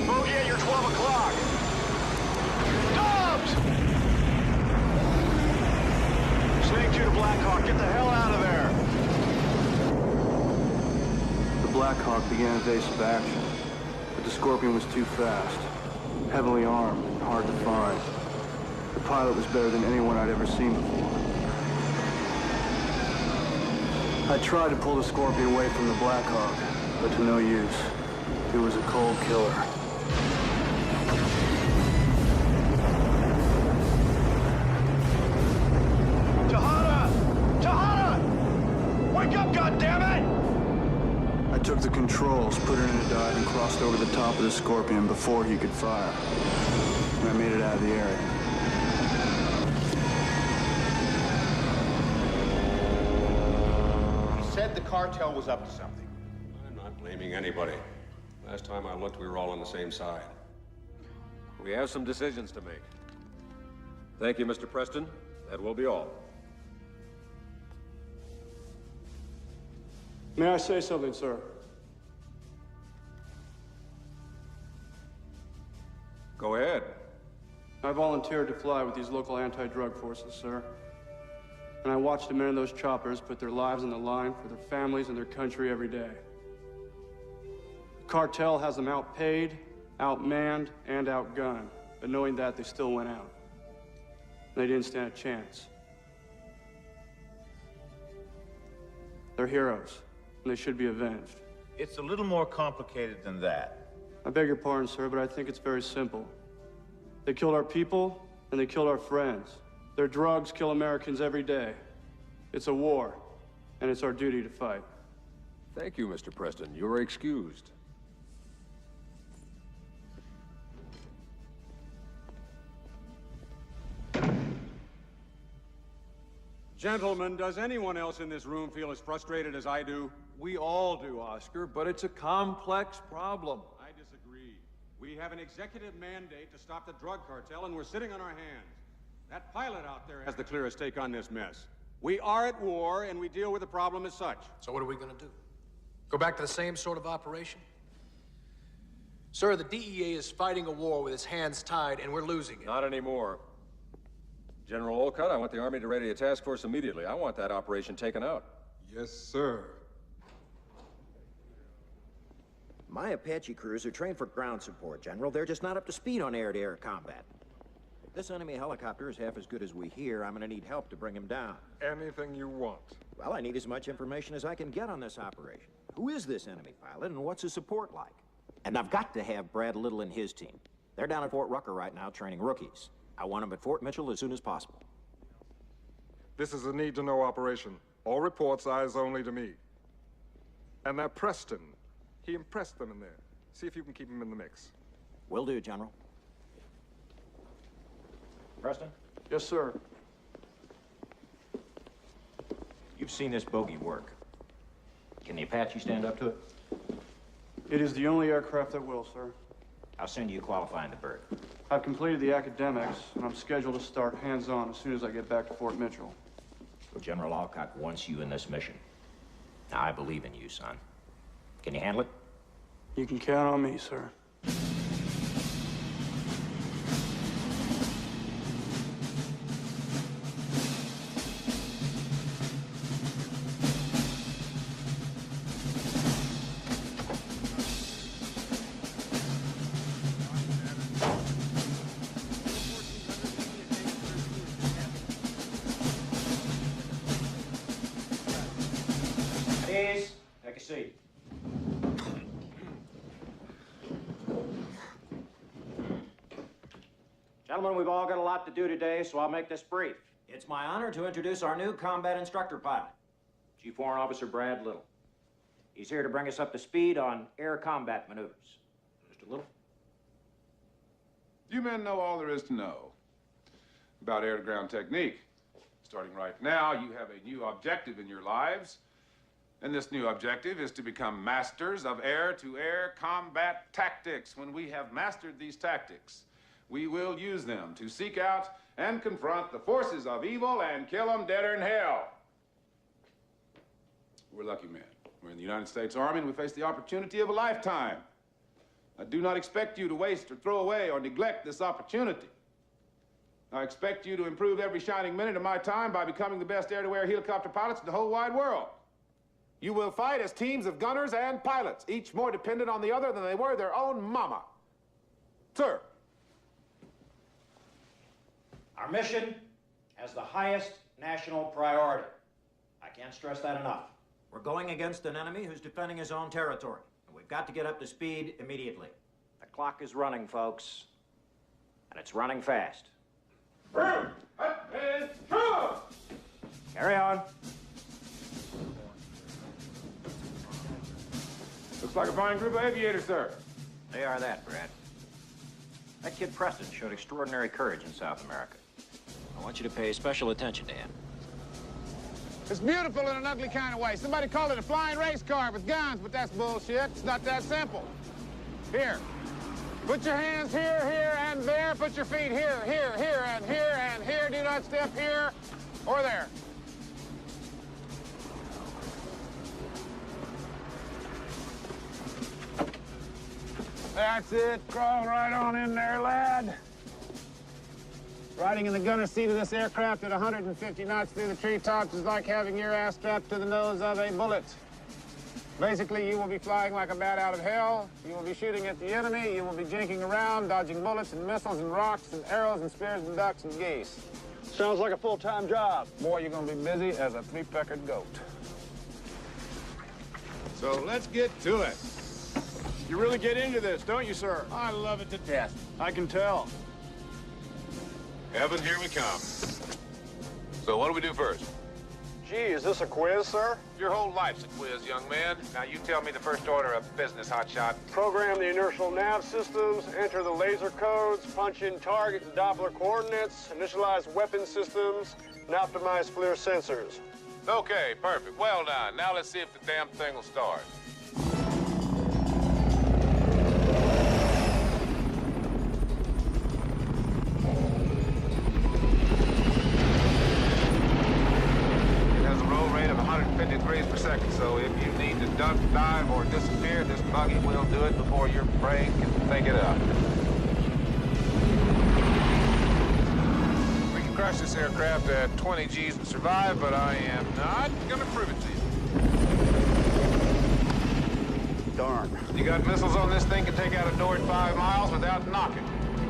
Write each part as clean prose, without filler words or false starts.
Bogey at your 12 o'clock. Dubs! Snake 2 to Blackhawk, get the hell out of there. The Blackhawk began evasive action, but the Scorpion was too fast, heavily armed and hard to find. The pilot was better than anyone I'd ever seen before. I tried to pull the Scorpion away from the Blackhawk, but to no use. It was a cold killer. Tahada! Tahada! Wake up, goddammit! I took the controls, put it in a dive, and crossed over the top of the Scorpion before he could fire. And I made it out of the area. He said the cartel was up to something. I'm not blaming anybody. Last time I looked, we were all on the same side. We have some decisions to make. Thank you, Mr. Preston. That will be all. May I say something, sir? Go ahead. I volunteered to fly with these local anti-drug forces, sir. And I watched the men in those choppers put their lives on the line for their families and their country every day. The cartel has them outpaid, outmanned, and outgunned. But knowing that, they still went out. They didn't stand a chance. They're heroes, and they should be avenged. It's a little more complicated than that. I beg your pardon, sir, but I think it's very simple. They killed our people, and they killed our friends. Their drugs kill Americans every day. It's a war, and it's our duty to fight. Thank you, Mr. Preston. You are excused. Gentlemen, does anyone else in this room feel as frustrated as I do? We all do, Oscar, but it's a complex problem. I disagree. We have an executive mandate to stop the drug cartel, and we're sitting on our hands. That pilot out there has the clearest take on this mess. We are at war, and we deal with the problem as such. So what are we gonna do? Go back to the same sort of operation? Sir, the DEA is fighting a war with its hands tied, and we're losing it. Not anymore. General Olcott, I want the Army to ready a task force immediately. I want that operation taken out. Yes, sir. My Apache crews are trained for ground support, General. They're just not up to speed on air-to-air combat. If this enemy helicopter is half as good as we hear, I'm gonna need help to bring him down. Anything you want. Well, I need as much information as I can get on this operation. Who is this enemy pilot, and what's his support like? And I've got to have Brad Little and his team. They're down at Fort Rucker right now training rookies. I want them at Fort Mitchell as soon as possible. This is a need-to-know operation. All reports eyes only to me. And that Preston, he impressed them in there. See if you can keep him in the mix. Will do, General. Preston? Yes, sir. You've seen this bogey work. Can the Apache stand up to it? It is the only aircraft that will, sir. I'll send you qualifying the bird. I've completed the academics, and I'm scheduled to start hands-on as soon as I get back to Fort Mitchell. Well, General Alcott wants you in this mission. Now, I believe in you, son. Can you handle it? You can count on me, sir. Please, take a seat. Gentlemen, we've all got a lot to do today, so I'll make this brief. It's my honor to introduce our new combat instructor pilot, Chief Warrant Officer Brad Little. He's here to bring us up to speed on air combat maneuvers. Mr. Little? You men know all there is to know about air-to-ground technique. Starting right now, you have a new objective in your lives. And this new objective is to become masters of air-to-air combat tactics. When we have mastered these tactics, we will use them to seek out and confront the forces of evil and kill them deader than hell. We're lucky men. We're in the United States Army, and we face the opportunity of a lifetime I do not expect you to waste or throw away or neglect this opportunity. I expect you to improve every shining minute of my time by becoming the best air-to-air helicopter pilots in the whole wide world. You will fight as teams of gunners and pilots, each more dependent on the other than they were their own mama. Sir. Our mission has the highest national priority. I can't stress that enough. We're going against an enemy who's defending his own territory, and we've got to get up to speed immediately. The clock is running, folks, and it's running fast. Carry on. Looks like a fine group of aviators, sir. They are that, Brad. That kid Preston showed extraordinary courage in South America. I want you to pay special attention to him. It's beautiful in an ugly kind of way. Somebody called it a flying race car with guns, but that's bullshit. It's not that simple. Here. Put your hands here, here, and there. Put your feet here, here, here, and here, and here. Do not step here or there. That's it. Crawl right on in there, lad. Riding in the gunner seat of this aircraft at 150 knots through the treetops is like having your ass strapped to the nose of a bullet. Basically, you will be flying like a bat out of hell. You will be shooting at the enemy. You will be jinking around, dodging bullets and missiles and rocks and arrows and spears and ducks and geese. Sounds like a full-time job. Boy, you're gonna be busy as a three-peckered goat. So let's get to it. You really get into this, don't you, sir? I love it to death. I can tell. Evan, here we come. So what do we do first? Gee, is this a quiz, sir? Your whole life's a quiz, young man. Now you tell me the first order of business, hotshot. Program the inertial nav systems, enter the laser codes, punch in target and Doppler coordinates, initialize weapon systems, and optimize FLIR sensors. Okay, perfect. Well done. Now let's see if the damn thing will start. It has a roll rate of 150 degrees per second, so if you need to duck, dive, or disappear, this buggy will do it before your brain can think it up. We can crush this aircraft at 20 G's and survive, but I am not gonna prove it to you. Darn. You got missiles on this thing can take out a door at 5 miles without knocking.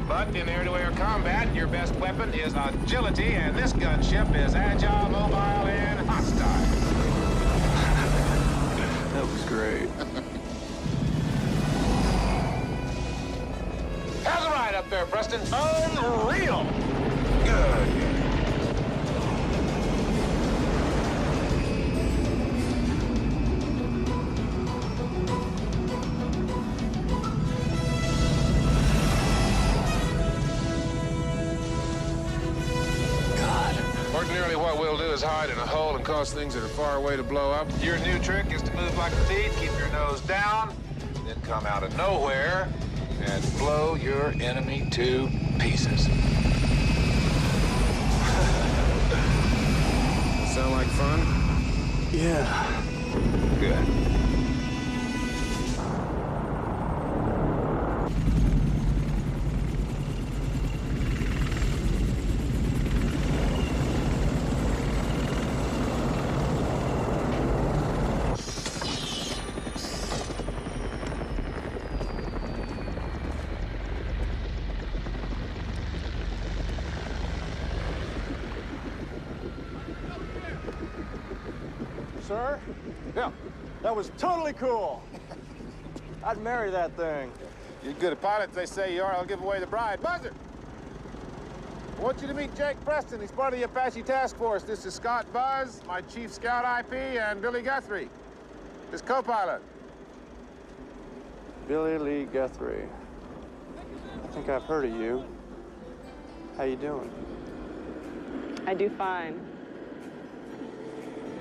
But in air-to-air combat, your best weapon is agility, and this gunship is agile, mobile, and hostile. That was great. How's the ride up there, Preston? Unreal! Good. Ordinarily, what we'll do is hide in a hole and cause things that are far away to blow up. Your new trick is to move like a thief, keep your nose down, then come out of nowhere and blow your enemy to pieces. Sound like fun? Yeah. Good. Sir? Yeah. That was totally cool. I'd marry that thing. You're good at pilots, they say you are. I'll give away the bride. Buzzer! I want you to meet Jake Preston. He's part of the Apache Task Force. This is Scott Buzz, my chief scout IP, and Billy Guthrie, his co-pilot. Billy Lee Guthrie. I think I've heard of you. How you doing? I do fine.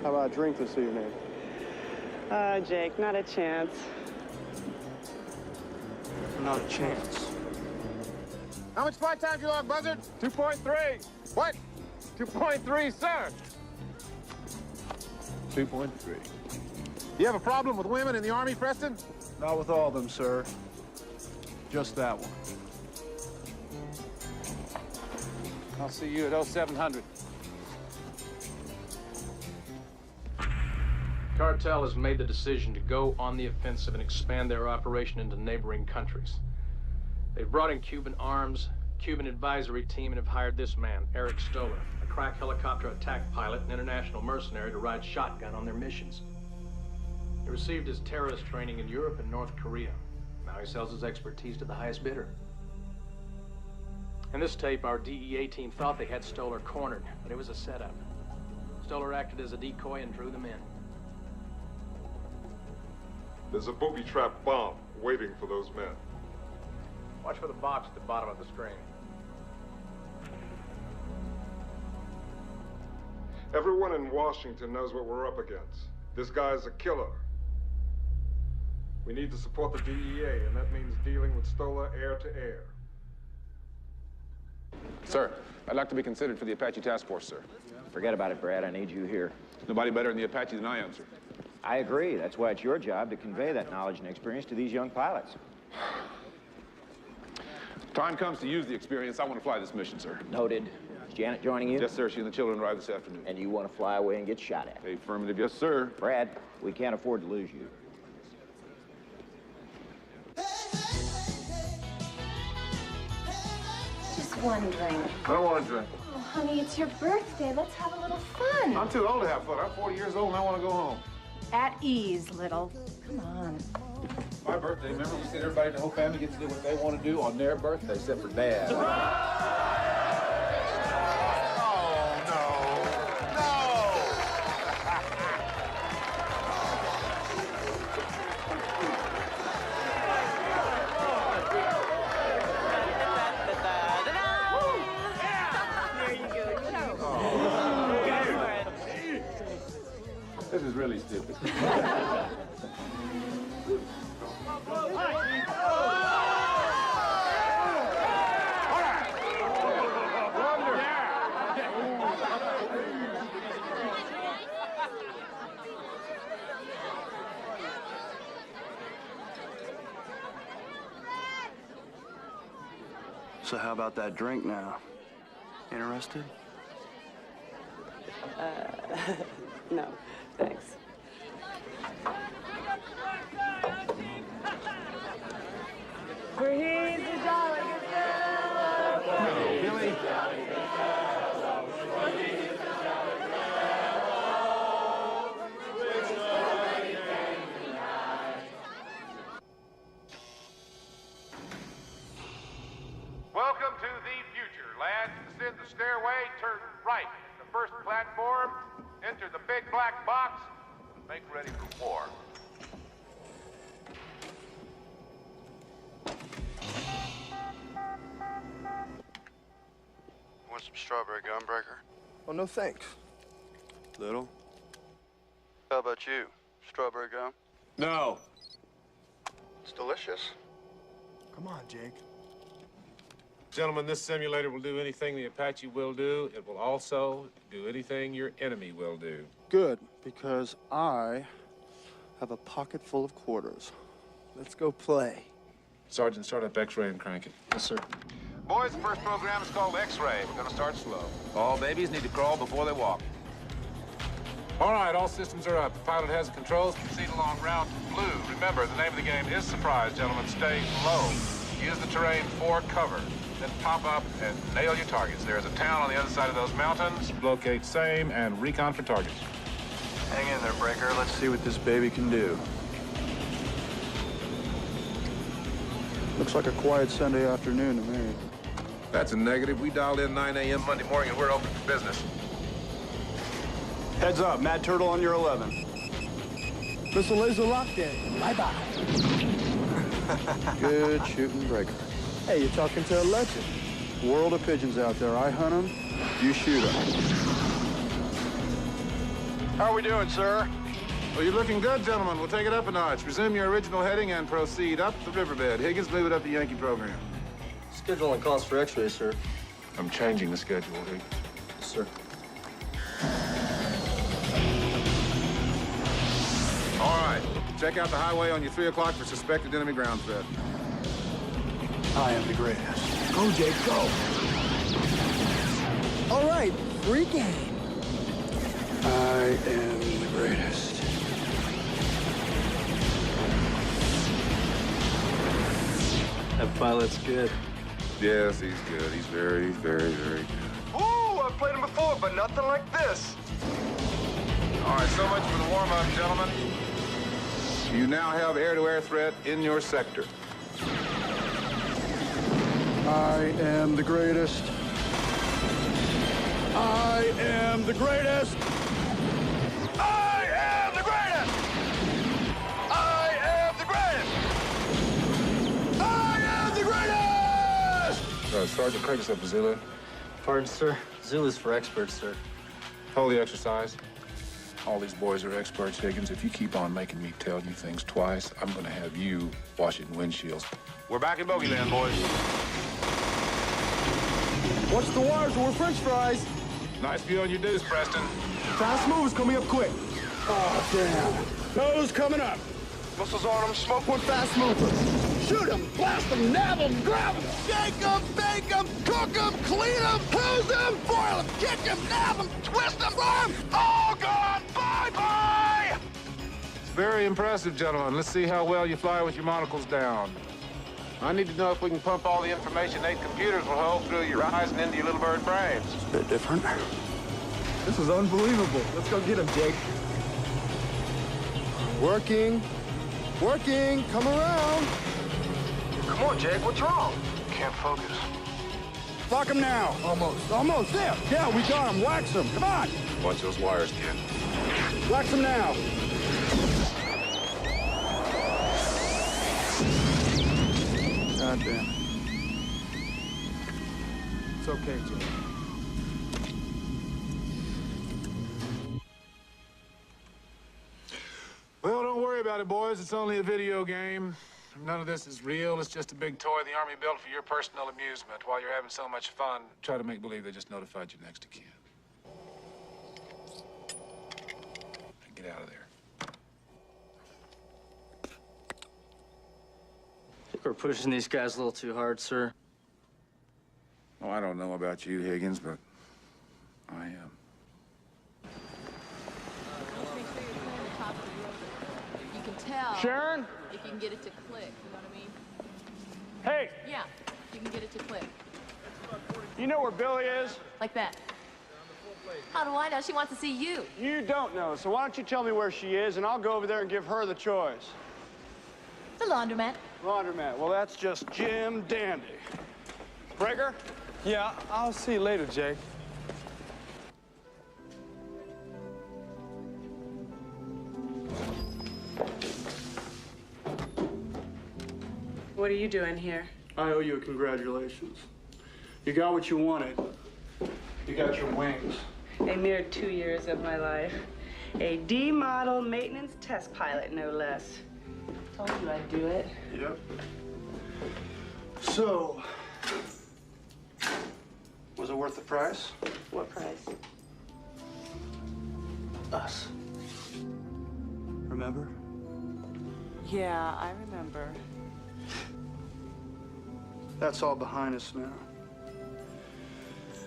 How about a drink this evening? Jake, not a chance. Not a chance. How much flight time do you log, Buzzard? 2.3. What? 2.3, sir. 2.3. You have a problem with women in the Army, Preston? Not with all of them, sir. Just that one. I'll see you at 0700. Cartel has made the decision to go on the offensive and expand their operation into neighboring countries. They've brought in Cuban arms, Cuban advisory team, and have hired this man, Eric Stoller, a crack helicopter attack pilot and international mercenary to ride shotgun on their missions. He received his terrorist training in Europe and North Korea. Now he sells his expertise to the highest bidder. In this tape, our DEA team thought they had Stoller cornered, but it was a setup. Stoller acted as a decoy and drew them in. There's a booby trap bomb waiting for those men. Watch for the box at the bottom of the screen. Everyone in Washington knows what we're up against. This guy's a killer. We need to support the DEA, and that means dealing with Stoller air to air. Sir, I'd like to be considered for the Apache Task Force, sir. Forget about it, Brad. I need you here. Nobody better in the Apache than I am, sir. I agree. That's why it's your job to convey that knowledge and experience to these young pilots. Time comes to use the experience. I want to fly this mission, sir. Noted. Is Janet joining you? Yes, sir. She and the children arrive this afternoon. And you want to fly away and get shot at? Affirmative, yes, sir. Brad, we can't afford to lose you. Just one drink. I don't want to drink. Oh, honey, it's your birthday. Let's have a little fun. I'm too old to have fun. I'm 40 years old and I want to go home. At ease, little. Come on. My birthday, remember we said everybody in the whole family gets to do what they want to do on their birthday, except for Dad. This is really stupid. So how about that drink now? Interested? No, thanks. For he's a jolly good fellow. Billy. Welcome to the future, lads. Descend the stairway, turn right at the first platform, enter the big black box, and make ready for war. Want some strawberry gunbreaker? Oh, no thanks. Little? How about you? Strawberry gum? No. It's delicious. Come on, Jake. Gentlemen, this simulator will do anything the Apache will do. It will also do anything your enemy will do. Good, because I have a pocket full of quarters. Let's go play. Sergeant, start up X-ray and crank it. Yes, sir. Boys, the first program is called X-ray. We're gonna start slow. All babies need to crawl before they walk. All right, all systems are up. The pilot has the controls. Proceed along route blue. Remember, the name of the game is surprise, gentlemen. Stay low. Use the terrain for cover. Then pop up and nail your targets. There's a town on the other side of those mountains. Locate same and recon for targets. Hang in there, Breaker. Let's see what this baby can do. Looks like a quiet Sunday afternoon to me. That's a negative. We dialed in 9 a.m. Monday morning and we're open for business. Heads up, Mad Turtle on your 11. Missile laser locked in. Bye-bye. Good shooting, Breaker. Hey, you're talking to a legend. World of pigeons out there. I hunt them, you shoot them. How are we doing, sir? Well, you're looking good, gentlemen. We'll take it up a notch. Resume your original heading and proceed up the riverbed. Higgins, move it up the Yankee program. Schedule and calls for X-ray, sir. I'm changing the schedule, Higgins. Sir. All right. Check out the highway on your 3 o'clock for suspected enemy ground threat. I am the greatest. Go, Jake, go. All right, free game. I am the greatest. That pilot's good. Yes, he's good. He's very, very, very good. Ooh, I've played him before, but nothing like this. All right, so much for the warm-up, gentlemen. You now have air-to-air threat in your sector. I am the greatest. I am the greatest. I am the greatest! I am the greatest! I am the greatest! Sergeant Curtis up, Zulu. Pardon, sir. Zulu's for experts, sir. Hold the exercise. All these boys are experts, Higgins. If you keep on making me tell you things twice, I'm going to have you washing windshields. We're back in Bogeyland, boys. Watch the wires, we're French fries. Nice view on your deuce, Preston. Fast moves coming up quick. Oh, damn. Nose coming up. Missiles on him, smoke one. Fast mover. Shoot him, blast him, nab him, grab him. Shake him, bake him, cook him, clean him, hose him, boil him, kick him, nab him, twist him, arm. All gone! Bye-bye! Very impressive, gentlemen. Let's see how well you fly with your monocles down. I need to know if we can pump all the information 8 computers will hold through your eyes and into your little bird brains. It's a bit different. This is unbelievable. Let's go get him, Jake. Working. Working. Come around. Come on, Jake, what's wrong? Can't focus. Lock him now. Almost. Almost. There. Yeah, we got him. Wax him. Come on. Watch those wires, kid. Wax him now. God damn. It's okay, Jake. Well, don't worry about it, boys. It's only a video game. None of this is real. It's just a big toy the Army built for your personal amusement. While you're having so much fun, try to make believe they just notified you next of kin. Get out of there. I think we're pushing these guys a little too hard, sir. Oh, I don't know about you, Higgins, but I am. You can tell. Sharon? If you can get it to click, you know what I mean? Hey, Yeah, you can get it to click. you know where Billy is? Like that. How do I know? She wants to see you. You don't know, so why don't you tell me where she is, and I'll go over there and give her the choice. The laundromat. Laundromat. Well, that's just Jim Dandy. Breaker? Yeah, I'll see you later, Jake. What are you doing here? I owe you a congratulations. You got what you wanted. You got your wings. A mere 2 years of my life. A D-model maintenance test pilot, no less. Told you I'd do it. Yep. So, was it worth the price? What price? Us. Remember? Yeah, I remember. That's all behind us now.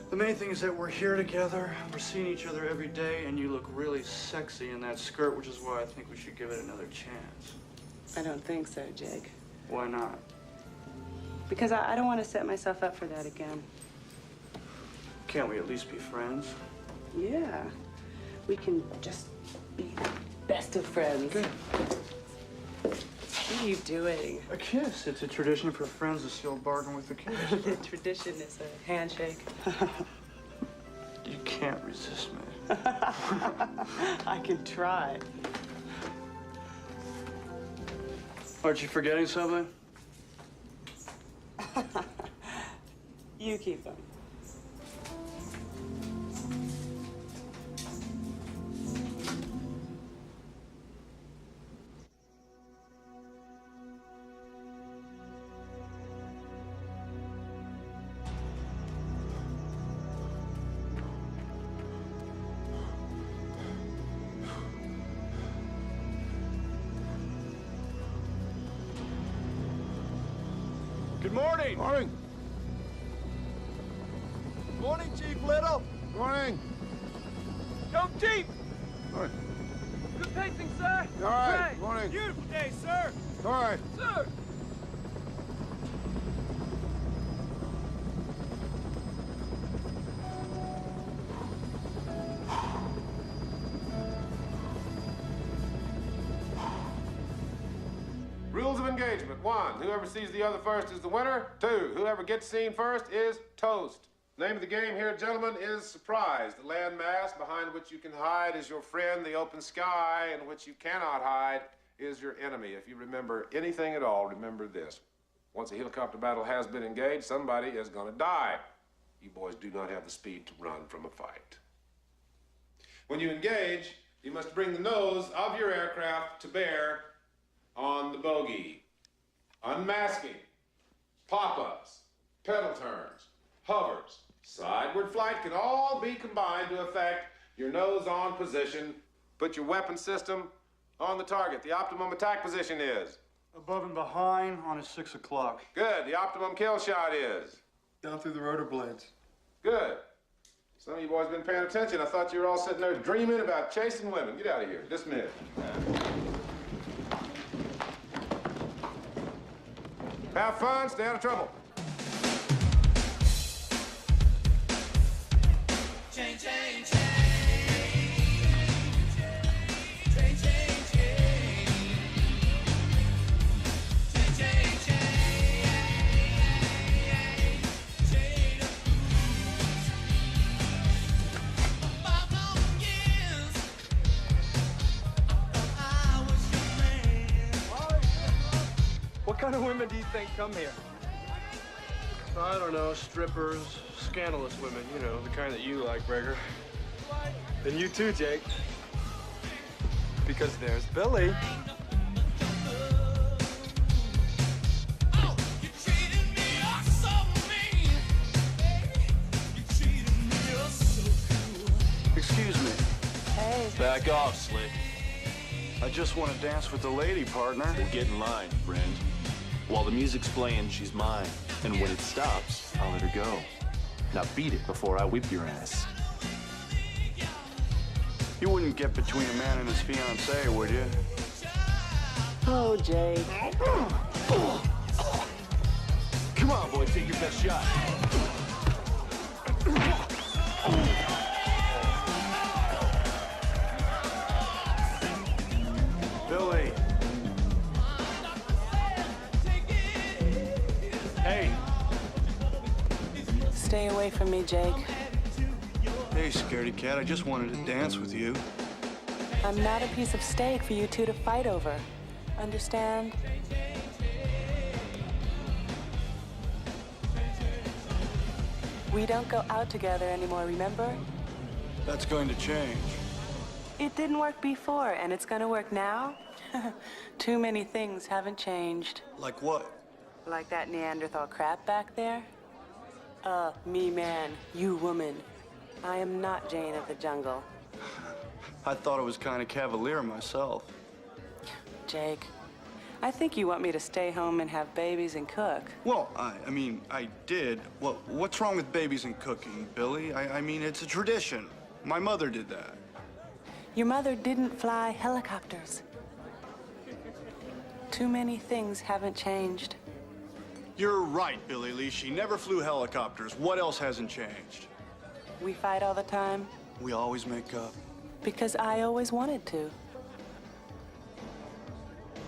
The main thing is that we're here together, we're seeing each other every day, and you look really sexy in that skirt, which is why I think we should give it another chance. I don't think so, Jake. Why not? Because I don't want to set myself up for that again. Can't we at least be friends? Yeah. We can just be best of friends. Good. What are you doing? A kiss. It's a tradition for friends to seal a bargain with a kiss. The tradition is a handshake. You can't resist me. I can try. Aren't you forgetting something? You keep them. Good morning. Morning. Morning, Chief Little. Morning. Go, Chief. Morning. Good pacing, sir. All right. Hey, Morning. Beautiful day, sir. All right. Sir. Rules of engagement. 1, whoever sees the other first is the winner. 2, whoever gets seen first is toast. Name of the game here, gentlemen, is surprise. The landmass behind which you can hide is your friend. The open sky in which you cannot hide is your enemy. If you remember anything at all, remember this. Once a helicopter battle has been engaged, somebody is going to die. You boys do not have the speed to run from a fight. When you engage, you must bring the nose of your aircraft to bear on the bogey. Unmasking, pop-ups, pedal turns, hovers, sideward flight can all be combined to affect your nose on position. Put your weapon system on the target. The optimum attack position is? Above and behind on a 6 o'clock. Good. The optimum kill shot is? Down through the rotor blades. Good. Some of you boys been paying attention. I thought you were all sitting there dreaming about chasing women. Get out of here. Dismiss. Have fun, stay out of trouble. Change, change, change. Change, change, change. Change, change, change. Change of rules. About long years, I was your man. What kind of women do you think come here? I don't know, strippers, scandalous women, you know, the kind that you like, Breaker. And you too, Jake. Because there's Billy. Excuse me. Hey. Back off, Slick. I just want to dance with the lady, partner. Well, get in line, friend. While the music's playing, she's mine. And when it stops, I'll let her go. Now beat it before I whip your ass. You wouldn't get between a man and his fiancée, would you? Oh, Jake. Come on, boy, take your best shot. Billy. Hey. Stay away from me, Jake. Hey, scaredy cat, I just wanted to dance with you. I'm not a piece of steak for you two to fight over. Understand? We don't go out together anymore, remember? That's going to change. It didn't work before, and it's gonna work now? Too many things haven't changed. Like what? Like that Neanderthal crap back there? Me man, you woman. I am not Jane of the Jungle. I thought it was kind of cavalier myself. Jake, I think you want me to stay home and have babies and cook. Well, I mean, I did. What's wrong with babies and cooking, Billy? I mean, it's a tradition. My mother did that. Your mother didn't fly helicopters. Too many things haven't changed. You're right, Billy Lee. She never flew helicopters. What else hasn't changed? We fight all the time. We always make up. Because I always wanted to.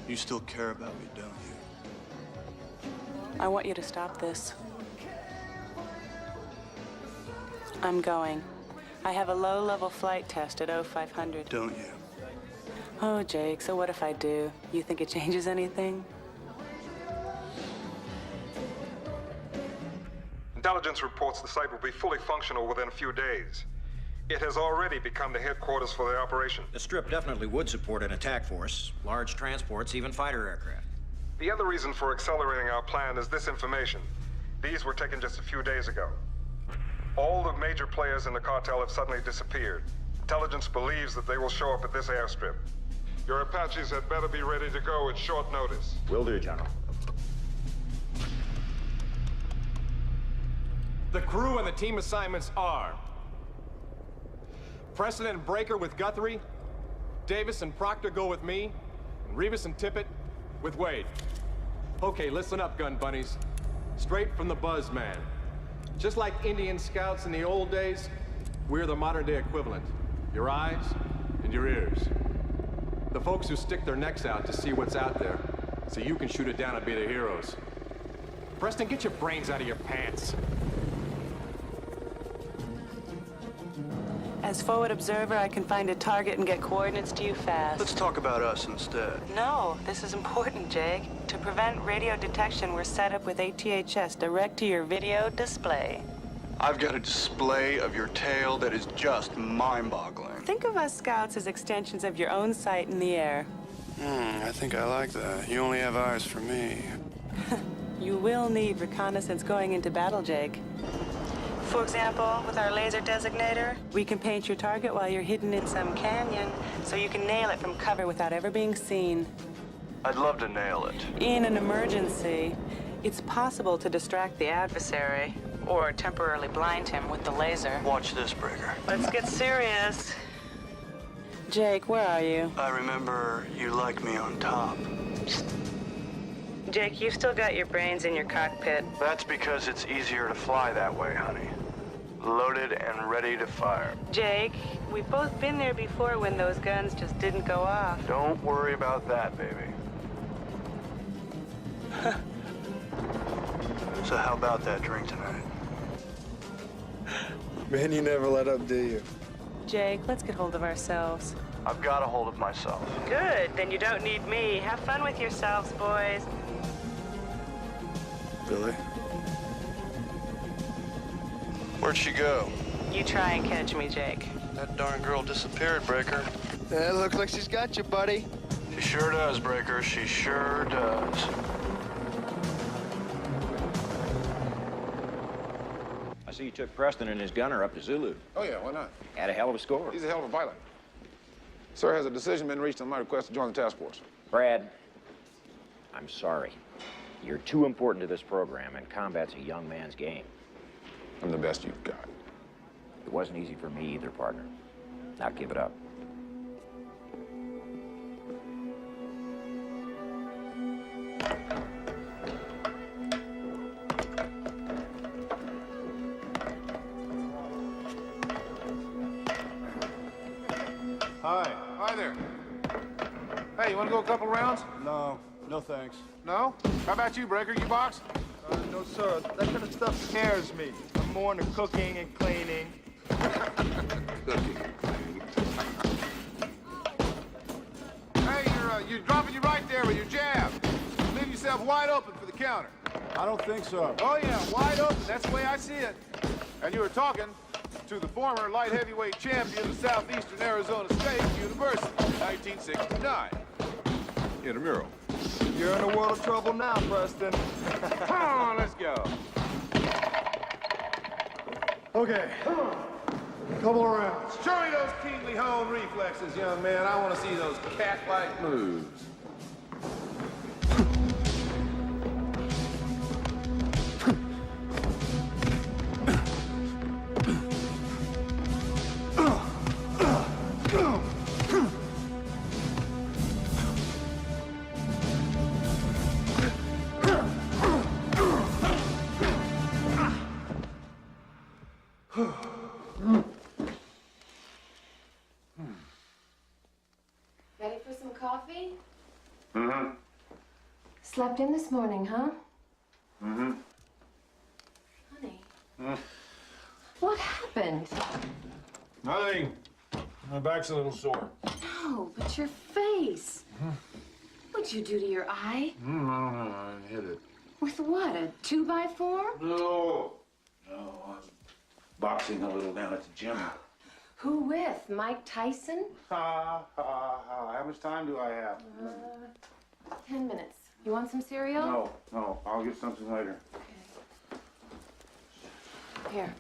You still care about me, don't you? I want you to stop this. I'm going. I have a low-level flight test at 0500. Don't you? Oh, Jake, so what if I do? You think it changes anything? Intelligence reports the site will be fully functional within a few days. It has already become the headquarters for the operation. The Strip definitely would support an attack force, large transports, even fighter aircraft. The other reason for accelerating our plan is this information. These were taken just a few days ago. All the major players in the cartel have suddenly disappeared. Intelligence believes that they will show up at this airstrip. Your Apaches had better be ready to go at short notice. Will do, General. The crew and the team assignments are Preston and Breaker with Guthrie, Davis and Proctor go with me, and Rivas and Tippett with Wade. Okay, listen up, gun bunnies. Straight from the buzz man. Just like Indian scouts in the old days, we're the modern-day equivalent. Your eyes and your ears. The folks who stick their necks out to see what's out there, so you can shoot it down and be the heroes. Preston, get your brains out of your pants. As forward observer, I can find a target and get coordinates to you fast. Let's talk about us instead. No, this is important, Jake. To prevent radio detection, we're set up with ATHS direct to your video display. I've got a display of your tail that is just mind-boggling. Think of us scouts as extensions of your own sight in the air. I think I like that. You only have eyes for me. You will need reconnaissance going into battle, Jake. For example, with our laser designator, we can paint your target while you're hidden in some canyon, so you can nail it from cover without ever being seen. I'd love to nail it. In an emergency, it's possible to distract the adversary or temporarily blind him with the laser. Watch this, Breaker. Let's get serious. Jake, where are you? I remember you liked me on top. Jake, you've still got your brains in your cockpit. That's because it's easier to fly that way, honey. Loaded and ready to fire. Jake, we've both been there before when those guns just didn't go off. Don't worry about that, baby. So how about that drink tonight? Man, you never let up, do you? Jake, let's get hold of ourselves. I've got a hold of myself. Good, then you don't need me. Have fun with yourselves, boys. Billy? Where'd she go? You try and catch me, Jake. That darn girl disappeared, Breaker. It looks like she's got you, buddy. She sure does, Breaker. She sure does. I see you took Preston and his gunner up to Zulu. Oh, yeah, why not? Had a hell of a score. He's a hell of a pilot. Sir, has a decision been reached on my request to join the task force? Brad, I'm sorry. You're too important to this program, and combat's a young man's game. I'm the best you've got. It wasn't easy for me either, partner. Now give it up. Hi. Hi there. Hey, you want to go a couple rounds? No, no thanks. No? How about you, Breaker? You box? No, sir. That kind of stuff scares me. I'm more into cooking and cleaning. Hey, you're dropping you right there with your jab. Leave yourself wide open for the counter. I don't think so. Oh, yeah, wide open. That's the way I see it. And you were talking to the former light heavyweight champion of Southeastern Arizona State University, 1969. Intramural. You're in a world of trouble now, Preston. Come on, let's go. Okay. Couple of rounds. Show me those keenly honed reflexes, young man. I want to see those cat-like moves. Ready for some coffee? Mm-hmm. Slept in this morning, huh? Mm-hmm. Honey. What happened? Nothing. My back's a little sore. No, but your face. What'd you do to your eye? I don't know. I hit it. With what, a 2x4? No. No, I was boxing a little down at the gym. Who with? Mike Tyson? Ha, ha, ha. How much time do I have? 10 minutes. You want some cereal? No. I'll get something later. Here.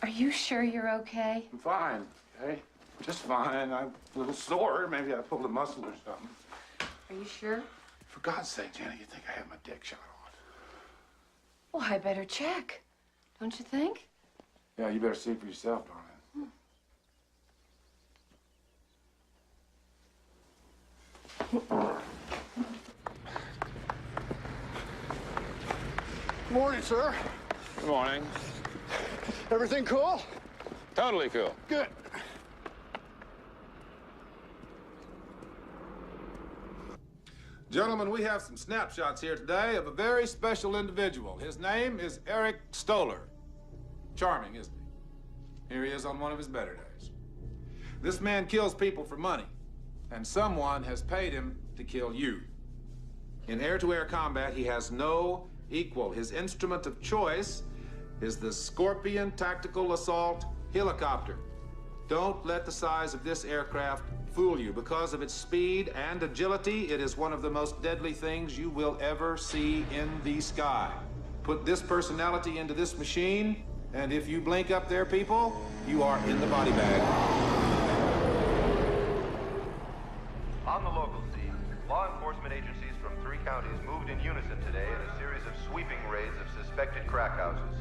Are you sure you're okay? I'm fine, okay? Just fine. I'm a little sore. Maybe I pulled a muscle or something. Are you sure? For God's sake, Jenny, you think I had my dick shot on? Well, I better check. Don't you think? Yeah, you better see for yourself, darling. Morning, sir. Good morning. Everything cool? Totally cool. Good. Gentlemen, we have some snapshots here today of a very special individual. His name is Eric Stoller. Charming, isn't he? Here he is on one of his better days. This man kills people for money, and someone has paid him to kill you. In air-to-air combat, he has no equal. His instrument of choice is the Scorpion Tactical Assault Helicopter. Don't let the size of this aircraft fool you. Because of its speed and agility, it is one of the most deadly things you will ever see in the sky. Put this personality into this machine, and if you blink up there, people, you are in the body bag. On the local scene, law enforcement agencies from 3 counties moved in unison today in a series of sweeping raids of suspected crack houses.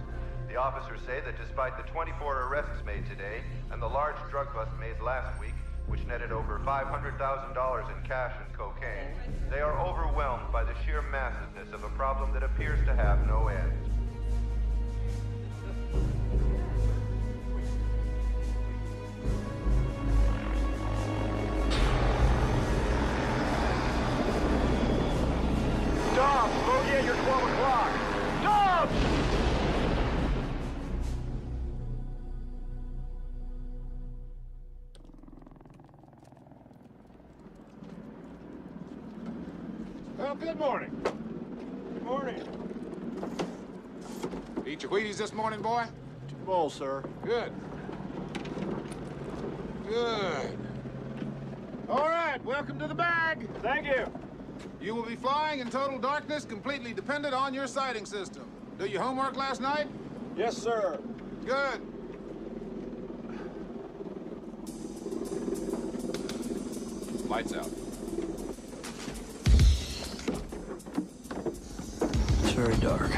The officers say that despite the 24 arrests made today and the large drug bust made last week, which netted over $500,000 in cash and cocaine, they are overwhelmed by the sheer massiveness of a problem that appears to have no end. Dobbs, bogey at your 12 o'clock. Dobbs! Well, good morning. Good morning. Eat your Wheaties this morning, boy? 2 bowls, sir. Good. Good. All right, welcome to the bag. Thank you. You will be flying in total darkness, completely dependent on your sighting system. Do your homework last night? Yes, sir. Good. Lights out. It's very dark.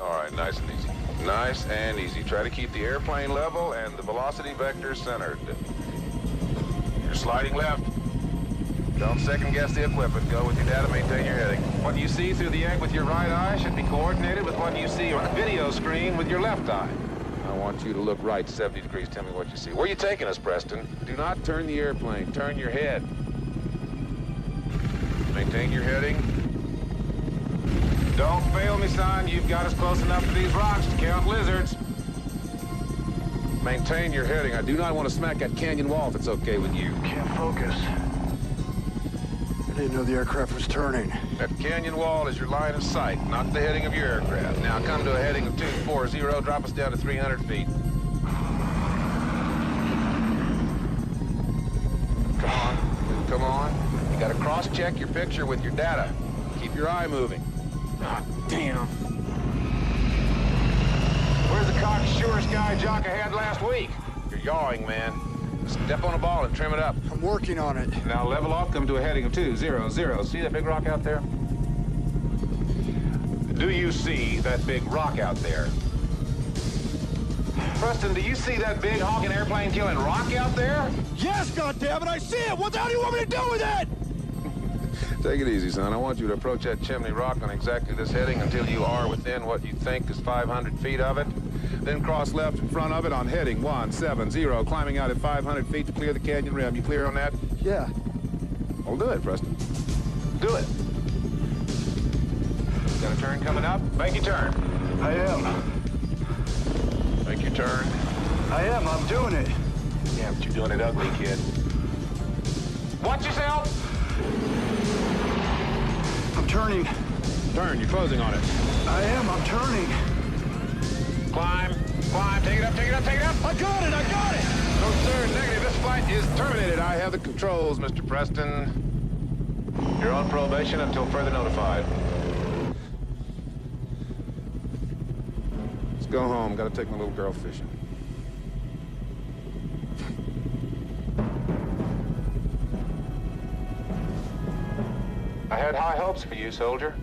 All right, nice and easy. Nice and easy. Try to keep the airplane level and the velocity vector centered. You're sliding left. Don't second guess the equipment. Go with your data, maintain your heading. What you see through the egg with your right eye should be coordinated with what you see on the video screen with your left eye. I want you to look right 70 degrees. Tell me what you see. Where are you taking us, Preston? Do not turn the airplane. Turn your head. Maintain your heading. Don't fail me, son. You've got us close enough to these rocks to count lizards. Maintain your heading. I do not want to smack that canyon wall if it's okay with you. Can't focus. I didn't know the aircraft was turning. That canyon wall is your line of sight, not the heading of your aircraft. Now come to a heading of 240. Drop us down to 300 feet. Come on. Come on. You got to cross-check your picture with your data. Keep your eye moving. Oh, damn. Where's the cocksurest guy Jocka had last week? You're yawing, man. Step on a ball and trim it up. I'm working on it. Now level off, come to a heading of 200. See that big rock out there? Do you see that big rock out there? Preston, do you see that big honking airplane killing rock out there? Yes, goddammit, I see it! What the hell do you want me to do with it? Take it easy, son. I want you to approach that chimney rock on exactly this heading until you are within what you think is 500 feet of it. Then cross left in front of it on heading 170, climbing out at 500 feet to clear the canyon rim. You clear on that? Yeah. Well, do it, Preston. Do it. Got a turn coming up? Make your turn. I am. Make your turn. I am. I'm doing it. Yeah, but you're doing it ugly, kid. Watch yourself! I'm turning. Turn. You're closing on it. I am. I'm turning. Climb. Climb. Take it up. Take it up. Take it up. I got it. I got it. No, sir. Negative. This flight is terminated. I have the controls, Mr. Preston. You're on probation until further notified. Let's go home. Gotta take my little girl fishing. I had high hopes for you, soldier.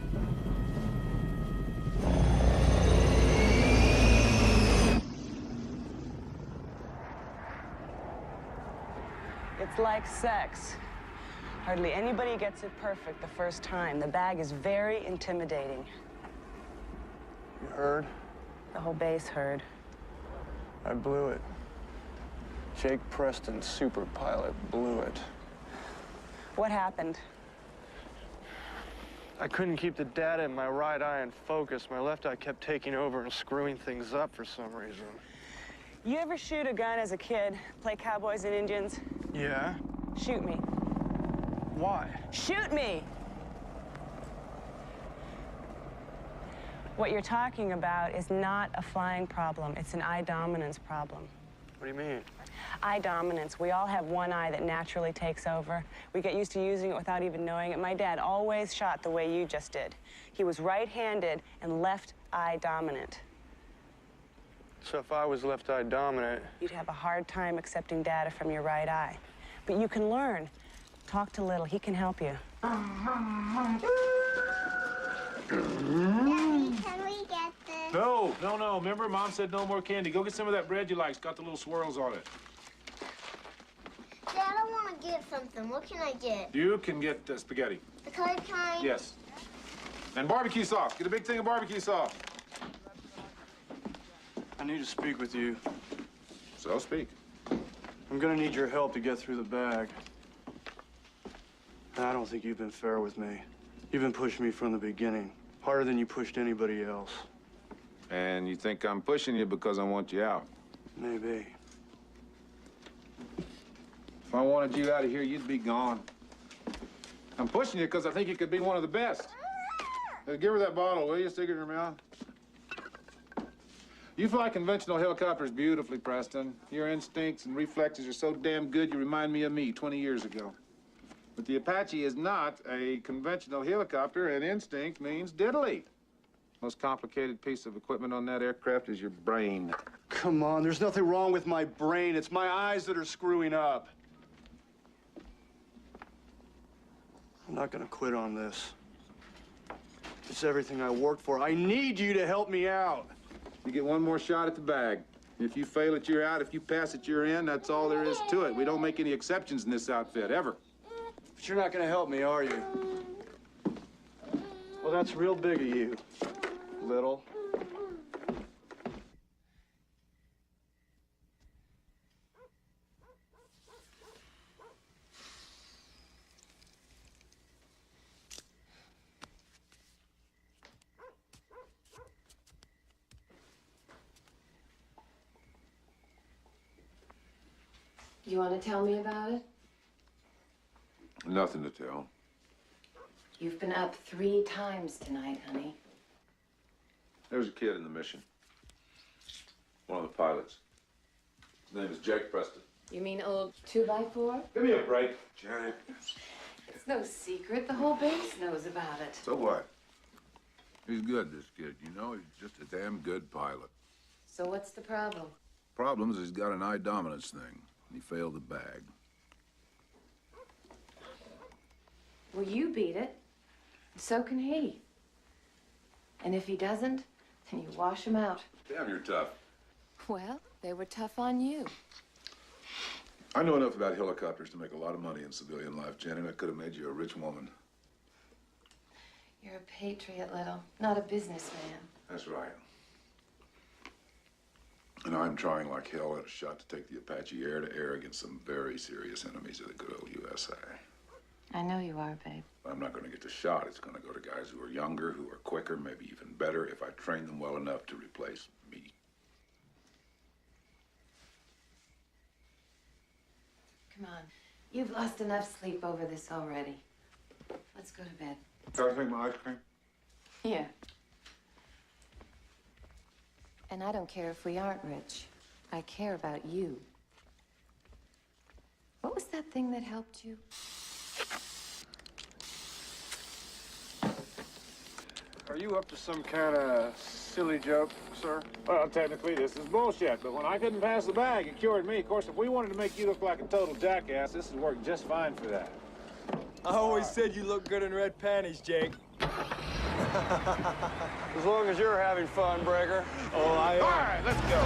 It's like sex. Hardly anybody gets it perfect the first time. The bag is very intimidating. You heard? The whole base heard. I blew it. Jake Preston, super pilot, blew it. What happened? I couldn't keep the data in my right eye in focus. My left eye kept taking over and screwing things up for some reason. You ever shoot a gun as a kid? Play cowboys and Indians? Yeah? Shoot me. Why? Shoot me! What you're talking about is not a flying problem. It's an eye dominance problem. What do you mean? Eye dominance. We all have one eye that naturally takes over. We get used to using it without even knowing it. My dad always shot the way you just did. He was right-handed and left eye dominant. So if I was left eye dominant... You'd have a hard time accepting data from your right eye. But you can learn. Talk to Little. He can help you. Daddy, can we get this? No. Remember, Mom said no more candy. Go get some of that bread you like. It's got the little swirls on it. Dad, I want to get something. What can I get? You can get spaghetti. The colored kind? Yes. And barbecue sauce. Get a big thing of barbecue sauce. I need to speak with you. So speak. I'm gonna need your help to get through the bag. I don't think you've been fair with me. You've been pushing me from the beginning, harder than you pushed anybody else. And you think I'm pushing you because I want you out? Maybe. If I wanted you out of here, you'd be gone. I'm pushing you because I think you could be one of the best. Give her that bottle, will you? Stick it in her mouth. You fly conventional helicopters beautifully, Preston. Your instincts and reflexes are so damn good, you remind me of me 20 years ago. But the Apache is not a conventional helicopter, and instinct means diddly. Most complicated piece of equipment on that aircraft is your brain. Come on, there's nothing wrong with my brain. It's my eyes that are screwing up. I'm not gonna quit on this. It's everything I worked for. I need you to help me out. You get one more shot at the bag. If you fail it, you're out. If you pass it, you're in. That's all there is to it. We don't make any exceptions in this outfit, ever. But you're not gonna help me, are you? Well, that's real big of you, Little. You want to tell me about it? Nothing to tell. You've been up 3 times tonight, honey. There was a kid in the mission. One of the pilots. His name is Jake Preston. You mean old 2x4? Give me a break, Janet. It's no secret. The whole base knows about it. So what? He's good, this kid. You know, he's just a damn good pilot. So what's the problem? Problem is he's got an eye dominance thing. He failed the bag. Well, you beat it. So can he. And if he doesn't, then you wash him out. Damn, you're tough. Well, they were tough on you. I know enough about helicopters to make a lot of money in civilian life, Janet. I could have made you a rich woman. You're a patriot, Little, not a businessman. That's right. And I'm trying like hell at a shot to take the Apache air to air against some very serious enemies of the good old USA. I know you are, babe. I'm not going to get the shot. It's going to go to guys who are younger, who are quicker, maybe even better, if I train them well enough to replace me. Come on. You've lost enough sleep over this already. Let's go to bed. Can I take my ice cream? Yeah. And I don't care if we aren't rich. I care about you. What was that thing that helped you? Are you up to some kind of silly joke, sir? Well, technically, this is bullshit, but when I couldn't pass the bag, it cured me. Of course, if we wanted to make you look like a total jackass, this would work just fine for that. I always said you look good in red panties, Jake. As long as you're having fun, Breaker. Oh, I am. All right, let's go.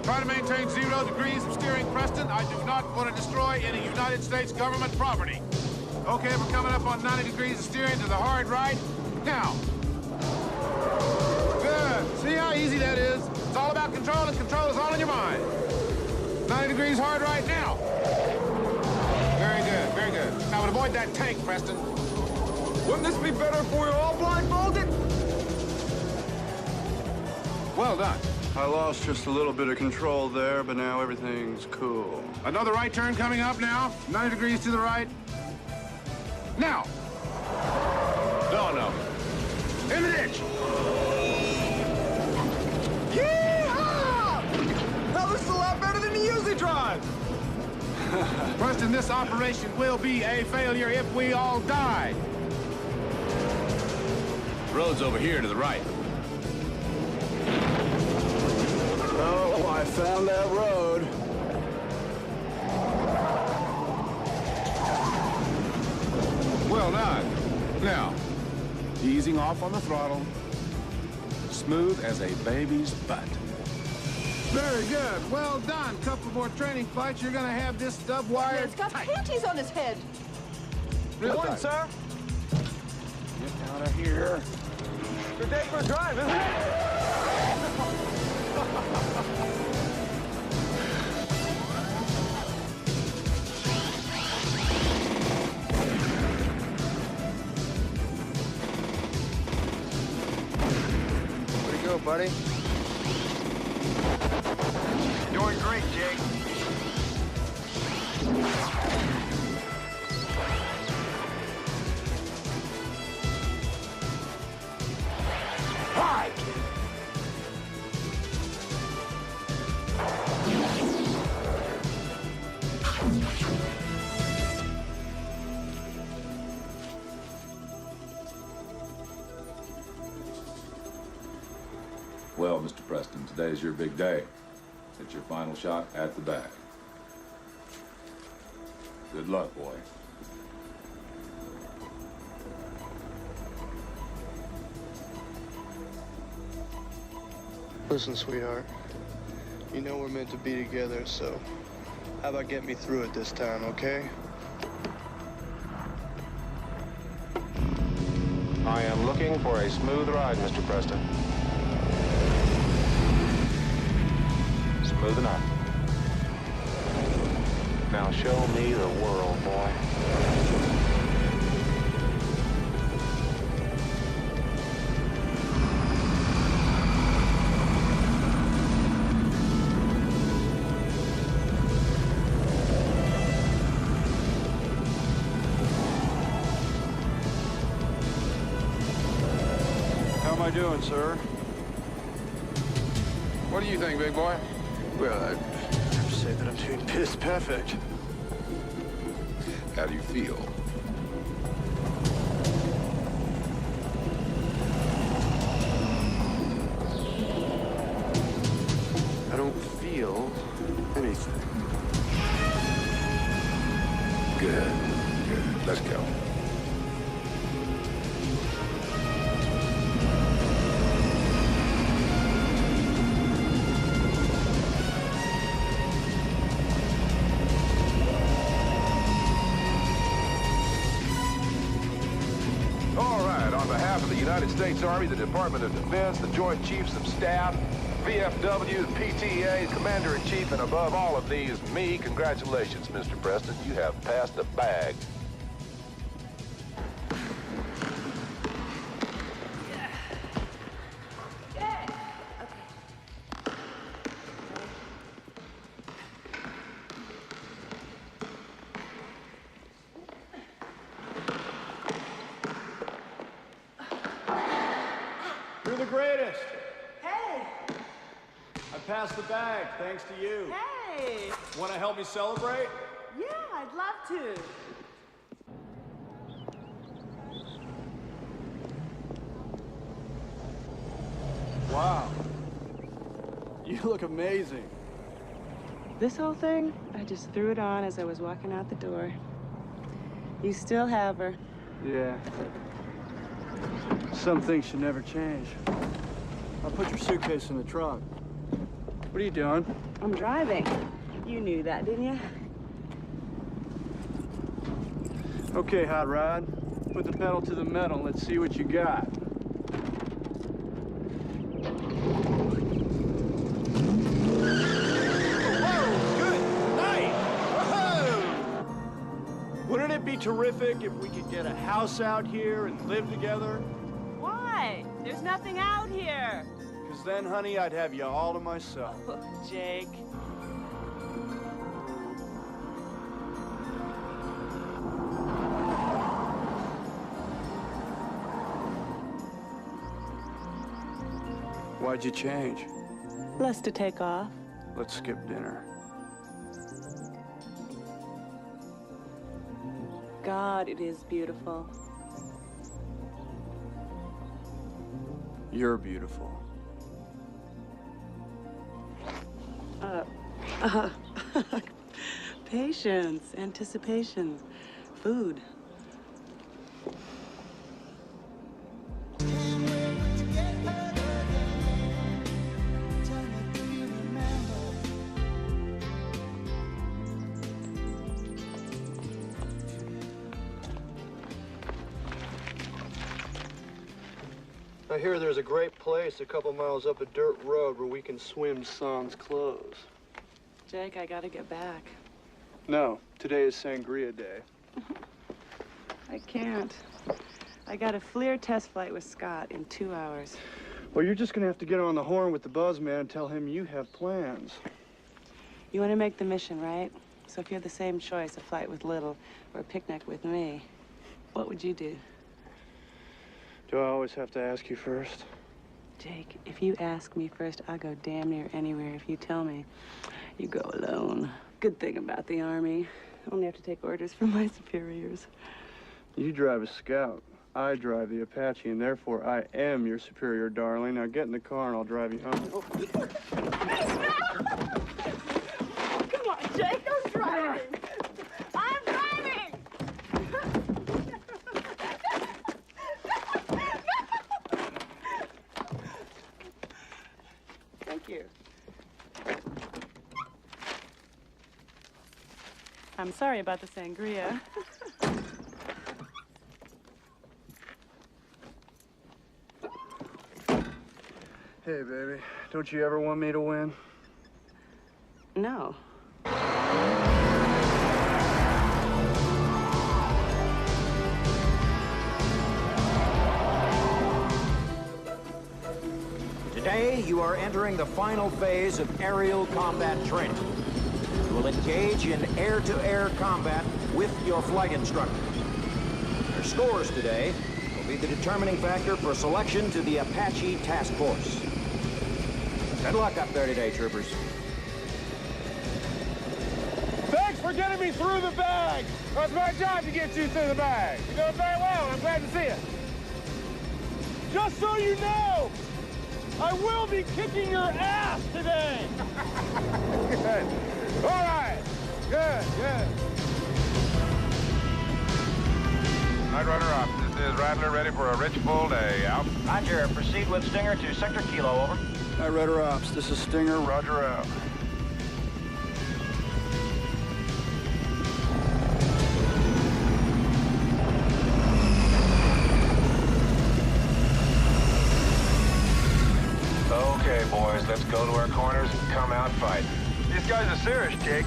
Try to maintain 0 degrees of steering, Preston. I do not want to destroy any United States government property. Okay, we're coming up on 90 degrees of steering to the hard right. Now. Good. See how easy that is? It's all about control, and control is all in your mind. 90 degrees hard right now. Very good, very good. Now, avoid that tank, Preston. Wouldn't this be better if we were all blindfolded? Well done. I lost just a little bit of control there, but now everything's cool. Another right turn coming up now. 90 degrees to the right. Now. No. In the ditch. Yeah! Now this is a lot better than the usually drive. Preston, this operation will be a failure if we all die. Road's over here to the right. Oh, I found that road. Well done. Now, easing off on the throttle. Smooth as a baby's butt. Very good. Well done. Couple more training flights. You're gonna have this stub wired. He's got panties on his head. Good morning, sir. Get out of here. Good day for a drive, isn't it? Where'd you go, buddy? Doing great, Jake. Hi! Well, Mr. Preston, today's your big day. It's your final shot at the bag. Good luck, boy. Listen, sweetheart. You know we're meant to be together, so how about get me through it this time, okay? I am looking for a smooth ride, Mr. Preston. Smooth enough. Now show me the world, boy. How am I doing, sir? What do you think, big boy? Well, I'd have to say that I'm doing piss perfect. How do you feel? I don't feel anything. Good. Good. Let's go. United States Army, the Department of Defense, the Joint Chiefs of Staff, VFW, the PTA, Commander-in-Chief, and above all of these, me, congratulations, Mr. Preston. You have passed the bag. You're the greatest. Hey! I passed the bag, thanks to you. Hey! Want to help me celebrate? Yeah, I'd love to. Wow. You look amazing. This whole thing, I just threw it on as I was walking out the door. You still have her. Yeah. Some things should never change. I'll put your suitcase in the trunk. What are you doing? I'm driving. You knew that, didn't you? Okay, Hot Rod. Put the pedal to the metal and let's see what you got. Wouldn't it be terrific if we could get a house out here and live together? Why? There's nothing out here. Because then, honey, I'd have you all to myself. Oh, Jake. Why'd you change? Less to take off. Let's skip dinner. God, it is beautiful. You're beautiful. Patience, anticipation, food. I hear there's a great place a couple miles up a dirt road where we can swim sans clothes. Jake, I gotta get back. No, today is Sangria Day. I can't. I got a FLIR test flight with Scott in 2 hours. Well, you're just gonna have to get on the horn with the buzzman and tell him you have plans. You want to make the mission, right? So if you had the same choice, a flight with Little or a picnic with me, what would you do? Do I always have to ask you first? Jake, if you ask me first, I'll go damn near anywhere. If you tell me, you go alone. Good thing about the Army. I only have to take orders from my superiors. You drive a Scout. I drive the Apache, and therefore I am your superior, darling. Now get in the car and I'll drive you home. Oh, come on, Jake, I'm driving. I'm driving. Thank you. I'm sorry about the sangria. Hey, baby, don't you ever want me to win? No. Today, you are entering the final phase of aerial combat training. You will engage in air-to-air combat with your flight instructor. Your scores today will be the determining factor for selection to the Apache Task Force. Good luck up there today, troopers. Thanks for getting me through the bag. It's my job to get you through the bag. You're doing very well, and I'm glad to see it. Just so you know, I will be kicking your ass today. Good. All right. Good, good. Night Runner up. This is Rattler ready for a rich full day. Out. Roger. Proceed with Stinger to Sector Kilo, over. Night Rider Ops, this is Stinger. Roger out. Okay, boys, let's go to our corners and come out fighting. These guys are serious, Jake.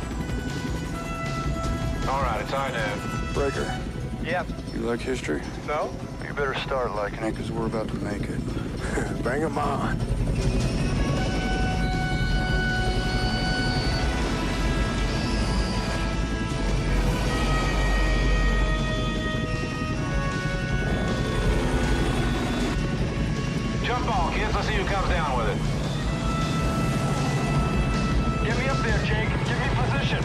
All right, it's high noon. Breaker. Yep. You like history? No? You better start liking it, because we're about to make it. Bring 'em on. Jump ball, kids. Let's see who comes down with it. Get me up there, Jake. Give me position.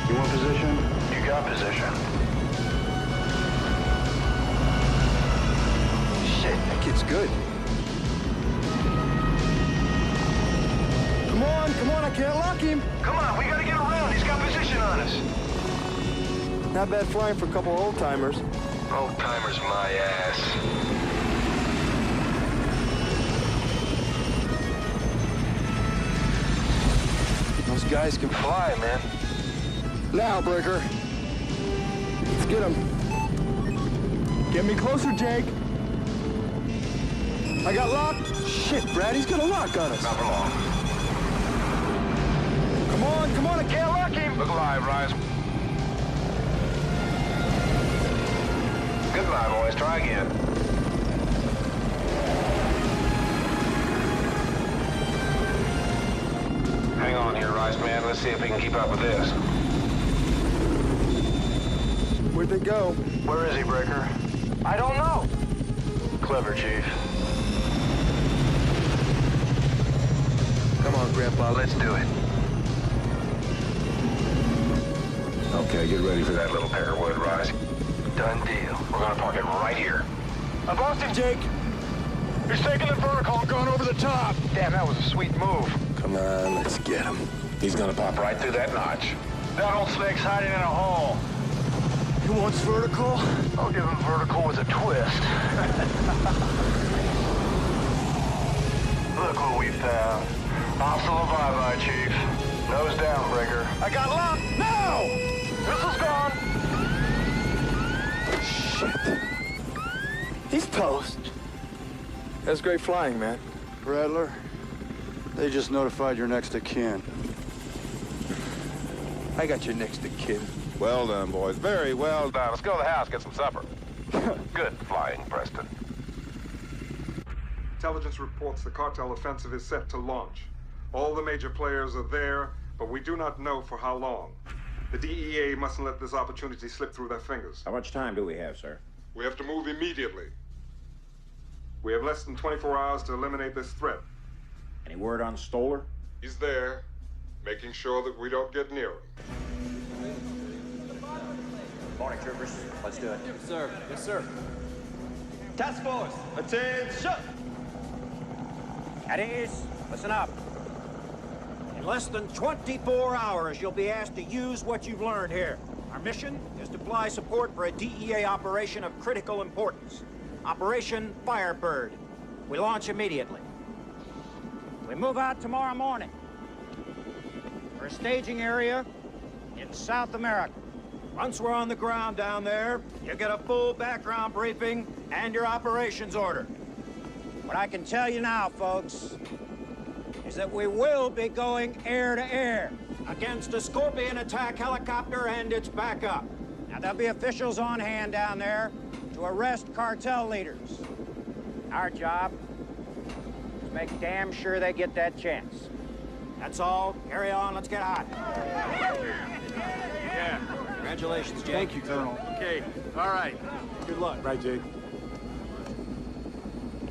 You want position? You got position. Shit, that kid's looks good. Come on, I can't lock him. Come on, we gotta get around. He's got position on us. Not bad flying for a couple old-timers. Old-timers, my ass. Those guys can fly, man. Now, Breaker. Let's get him. Get me closer, Jake. I got locked. Shit, Brad, he's gonna lock on us. Not for long. Come on, I can't lock him. Look alive, Rise. Goodbye, boys. Try again. Hang on here, Rice Man. Let's see if we can keep up with this. Where'd they go? Where is he, Breaker? I don't know. Clever, Chief. Come on, Grandpa, Let's do it. Okay, get ready for that little pair of wood, Rise. Done deal. We're gonna park it right here. I lost him, Jake. He's taking the vertical and going over the top. Damn, that was a sweet move. Come on, let's get him. He's gonna pop right through that notch. That old snake's hiding in a hole. He wants vertical? I'll give him vertical with a twist. Look what we found. Hostile bye-bye, Chief. Nose down, Breaker. I got locked. No! Missile's gone. Shit. He's toast. That's great flying, man. Rattler, they just notified your next of kin. I got your next of kin. Well done, boys. Very well done. Let's go to the house, get some supper. Good flying, Preston. Intelligence reports the cartel offensive is set to launch. All the major players are there, but we do not know for how long. The DEA mustn't let this opportunity slip through their fingers. How much time do we have, sir? We have to move immediately. We have less than 24 hours to eliminate this threat. Any word on Stoller? He's there, making sure that we don't get near him. Morning, troopers. Let's do it. Yes, sir. Yes, sir. Task force, attention! At ease. Listen up. In less than 24 hours, you'll be asked to use what you've learned here. Our mission is to fly support for a DEA operation of critical importance. Operation Firebird. We launch immediately. We move out tomorrow morning for a staging area in South America. Once we're on the ground down there, you'll get a full background briefing and your operations order. What I can tell you now, folks, is that we will be going air to air against a Scorpion attack helicopter and its backup. Now, there'll be officials on hand down there to arrest cartel leaders. Our job is to make damn sure they get that chance. That's all. Carry on. Let's get hot. Yeah. Congratulations, Jake. Thank you, Colonel. Okay. All right. Good luck. Right, Jake.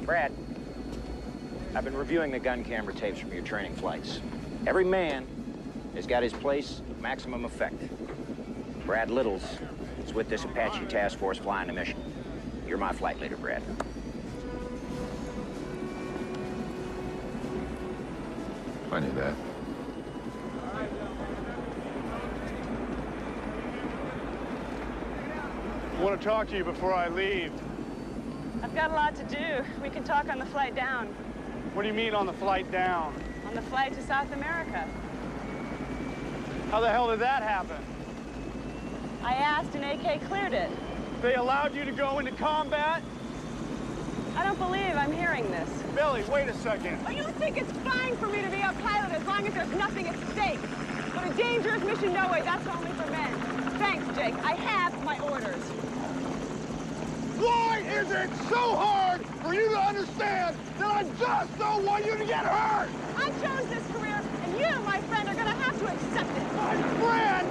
Brad, I've been reviewing the gun camera tapes from your training flights. Every man has got his place of maximum effect. Brad Littles is with this Apache task force flying a mission. You're my flight leader, Brad. I knew that. I want to talk to you before I leave. I've got a lot to do. We can talk on the flight down. What do you mean on the flight down? On the flight to South America. How the hell did that happen? I asked and AK cleared it. They allowed you to go into combat? I don't believe I'm hearing this. Billy, wait a second. Oh, you think it's fine for me to be a pilot as long as there's nothing at stake. But a dangerous mission, no way. That's only for men. Thanks, Jake. I have my orders. Why is it so hard for you to understand that I just don't want you to get hurt? I chose this career, and you, my friend, are gonna have to accept it. My friend!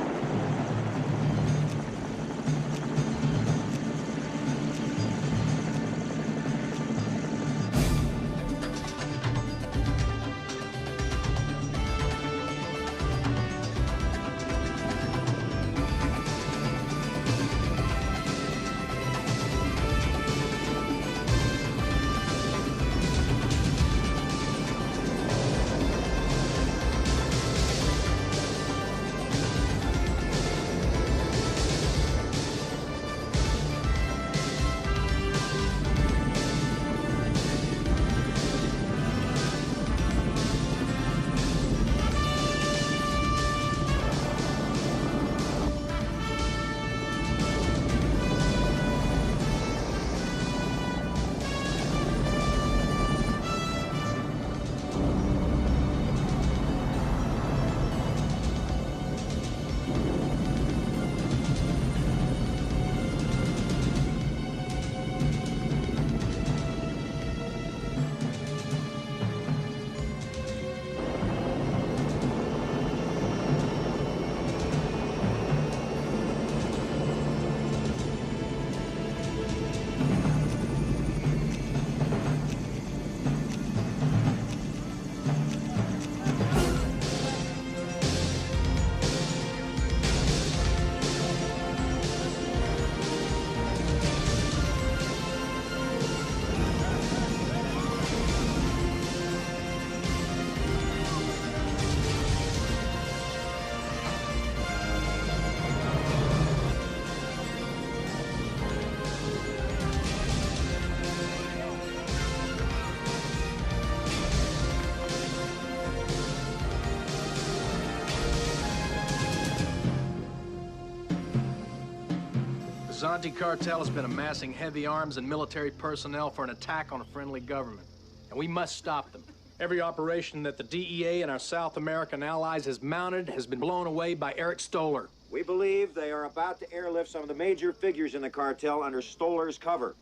Zonte cartel has been amassing heavy arms and military personnel for an attack on a friendly government, and we must stop them. Every operation that the DEA and our South American allies has mounted has been blown away by Eric Stoller. We believe they are about to airlift some of the major figures in the cartel under Stoller's cover.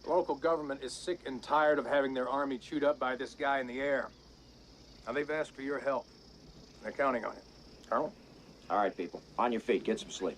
The local government is sick and tired of having their army chewed up by this guy in the air. Now, they've asked for your help. They're counting on it. Colonel? All right, people. On your feet. Get some sleep.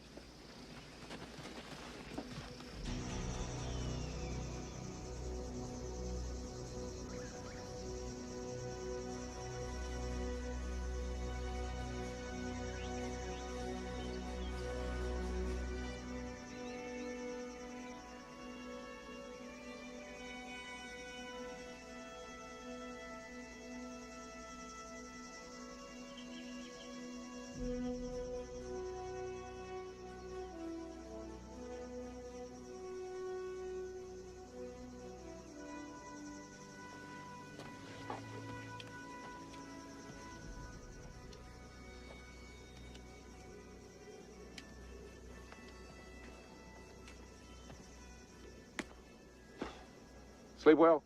Sleep well?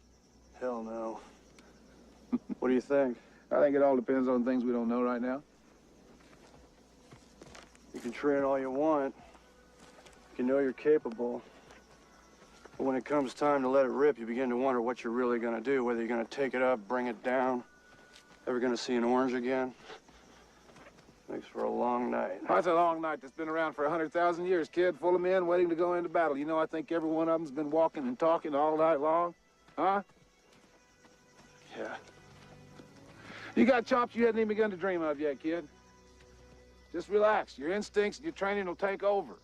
Hell no. What do you think? I think it all depends on things we don't know right now. You can train all you want. You know you're capable. But when it comes time to let it rip, you begin to wonder what you're really gonna do, whether you're gonna take it up, bring it down, ever gonna see an orange again. Makes for a long night. That's a long night that's been around for 100,000 years, kid, full of men waiting to go into battle. You know, I think every one of them's been walking and talking all night long. Huh? Yeah. You got chops you hadn't even begun to dream of yet, kid. Just relax. Your instincts and your training will take over.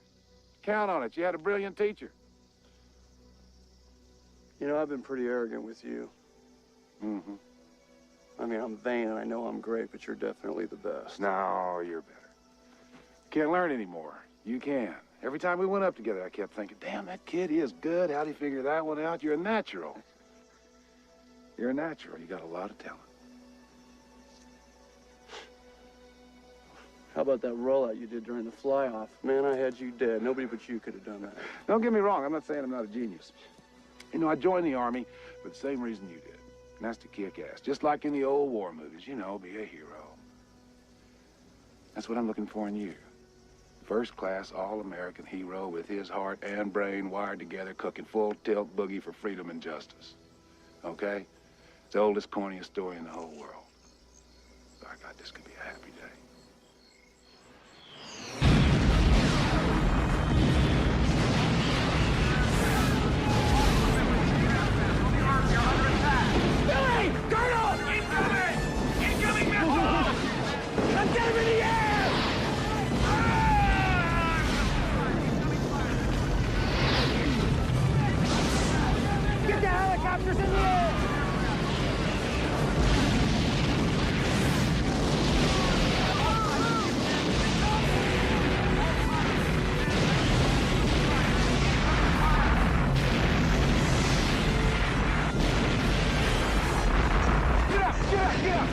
Count on it. You had a brilliant teacher. You know, I've been pretty arrogant with you. Mm-hmm. I mean, I'm vain and I know I'm great, but you're definitely the best. No, you're better. Can't learn anymore. You can. Every time we went up together, I kept thinking, damn, that kid is good. How'd he figure that one out? You're a natural. You're a natural. You got a lot of talent. How about that rollout you did during the fly-off? Man, I had you dead. Nobody but you could have done that. Don't get me wrong. I'm not saying I'm not a genius. You know, I joined the Army for the same reason you did. And that's to kick ass. Just like in the old war movies, you know, be a hero. That's what I'm looking for in you. First-class, all-American hero with his heart and brain wired together, cooking full tilt boogie for freedom and justice. Okay? It's the oldest, corniest story in the whole world. By God, this could be a happy day. Let's get him in the air! Get the helicopters in the air! Get up, get up, get up!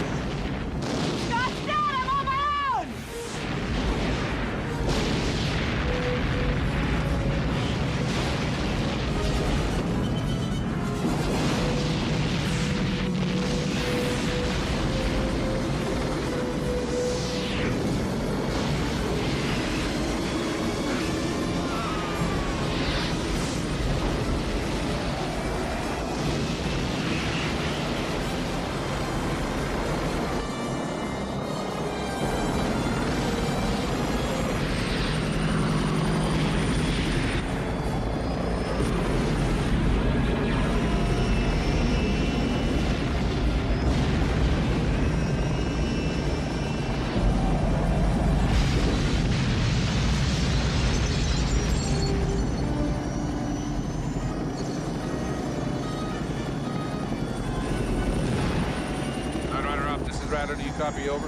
Rattler, do you copy over?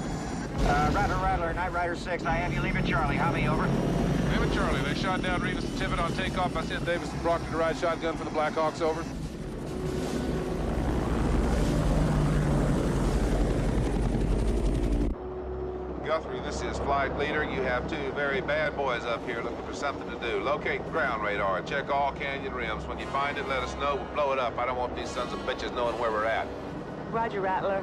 Rattler, Night Rider 6, I have you leave at Charlie. How me, over? Leave at Charlie. They shot down Rivas and Tippett on takeoff. I sent Davis and Proctor to ride shotgun for the Blackhawks, over. Guthrie, this is Flight Leader. You have two very bad boys up here looking for something to do. Locate the ground radar and check all canyon rims. When you find it, let us know. We'll blow it up. I don't want these sons of bitches knowing where we're at. Roger, Rattler.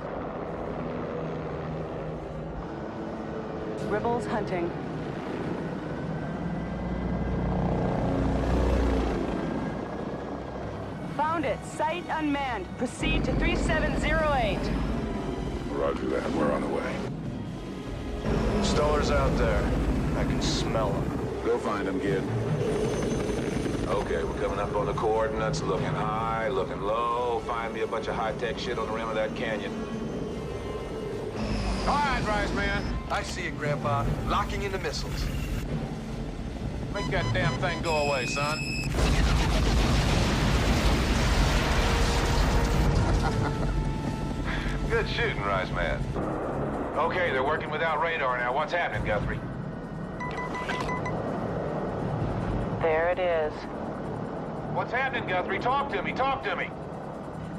Rebels hunting. Found it. Site unmanned. Proceed to 3708. Roger that. We're on the way. Stoller's out there. I can smell him. Go find him, kid. Okay, we're coming up on the coordinates. Looking high, looking low. Find me a bunch of high-tech shit on the rim of that canyon. All right, Rice Man. I see it, Grandpa. Locking into missiles. Make that damn thing go away, son. Good shooting, Rice Man. Okay, they're working without radar now. What's happening, Guthrie? There it is. What's happening, Guthrie? Talk to me. Talk to me.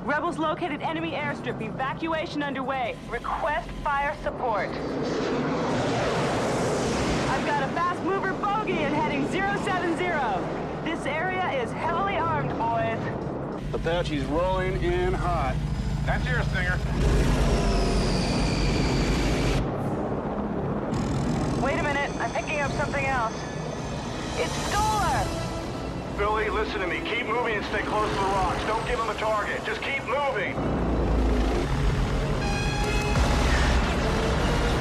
Rebels located enemy airstrip. Evacuation underway. Request fire support. I've got a fast mover bogey and heading 070. This area is heavily armed, boys. Apache's rolling in hot. That's yours, Stinger. Wait a minute. I'm picking up something else. It's Stoller! Billy, listen to me. Keep moving and stay close to the rocks. Don't give him a target. Just keep moving.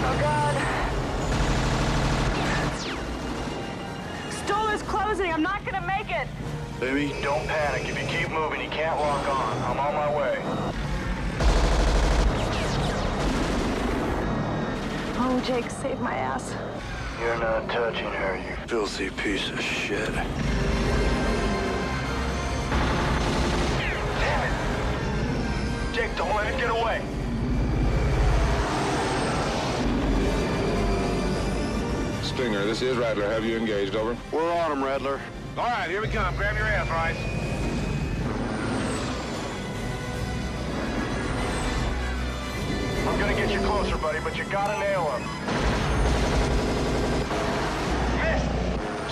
Oh, God. Stoller's closing. I'm not gonna make it. Baby, don't panic. If you keep moving, you can't lock on. I'm on my way. Oh, Jake, save my ass. You're not touching her, you filthy piece of shit. Damn it! Jake, don't let it get away. Stinger, this is Rattler. Have you engaged, over? We're on him, Rattler. All right, here we come. Grab your ass, Rice. I'm gonna get you closer, buddy, but you gotta nail him. Missed!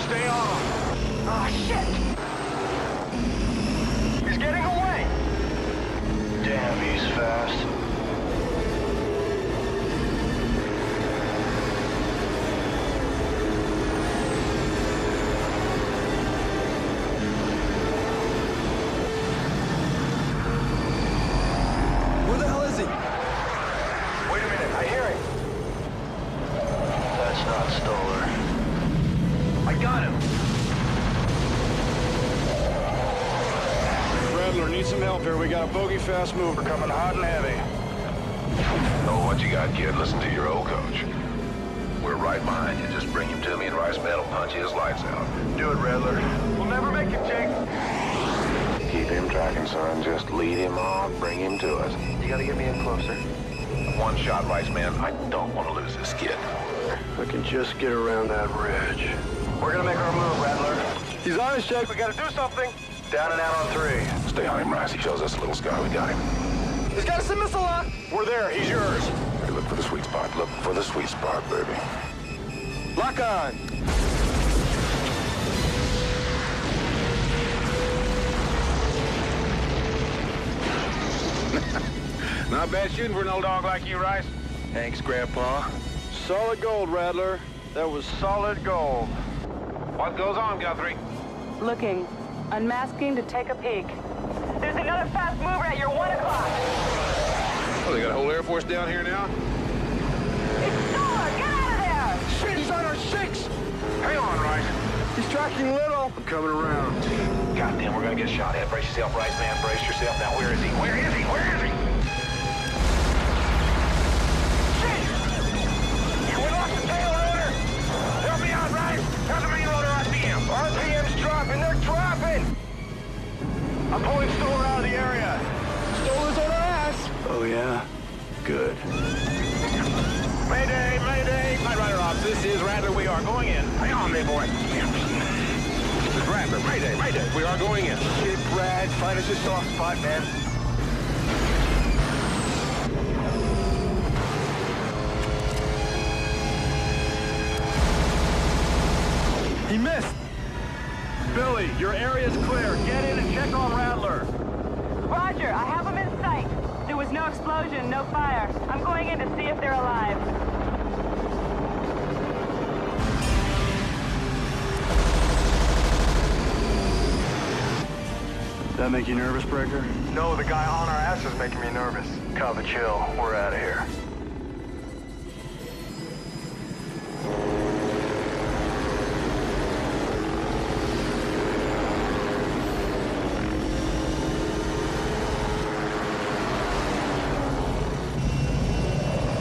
Stay on him. Oh, shit! He's getting away! Damn, he's fast. Where the hell is he? Wait a minute, I hear him. That's not Stoller. I got him. Rattler, need some help here. We got a bogey fast mover coming hot and heavy. Oh, what you got, kid? Listen to your old coach. We're right behind you. Just bring him to me and Rice Man will punch his lights out. Do it, Rattler. We'll never make it, Jake. Keep him tracking, son. Just lead him on. Bring him to us. You gotta get me in closer. One shot, Rice Man. I don't want to lose this kid. We can just get around that ridge. We're gonna make our move, Rattler. He's on his, Jake. We gotta do something. Down and out on 3. Stay on him, Rice. He shows us a little scar. We got him. He's got us a missile lock. We're there. He's yours. Hey, look for the sweet spot. Look for the sweet spot, baby. Lock on. Not bad shooting for an old dog like you, Rice. Thanks, Grandpa. Solid gold, Rattler. That was solid gold. What goes on, Guthrie? Looking. Unmasking to take a peek. There's another fast mover at your 1 o'clock. Oh, they got a whole Air Force down here now? It's Stoller! Get out of there! Shit, he's on our 6. Hang on, Rice. He's tracking little. I'm coming around. Goddamn, we're gonna get shot at. Brace yourself, Rice Man. Brace yourself. Now, where is he? Where is he? Where is he? We lost the tail rotor. Help me out, Rice. How's the main rotor RPM? RPM's dropping. They're dropping. I'm pulling Stoller out of the area. Stoller's on our ass. Oh, yeah? Good. Mayday, mayday. Night Rider Ops, this is Rattler. We are going in. Hang on, big boy. This is Rattler. Mayday, mayday. We are going in. Shit, Brad. Find us a soft spot, man. He missed! Billy, your area's clear. Get in and check on Rattler. Roger, I have them in sight. There was no explosion, no fire. I'm going in to see if they're alive. That make you nervous, Breaker? No, the guy on our ass is making me nervous. Cover, chill. We're out of here.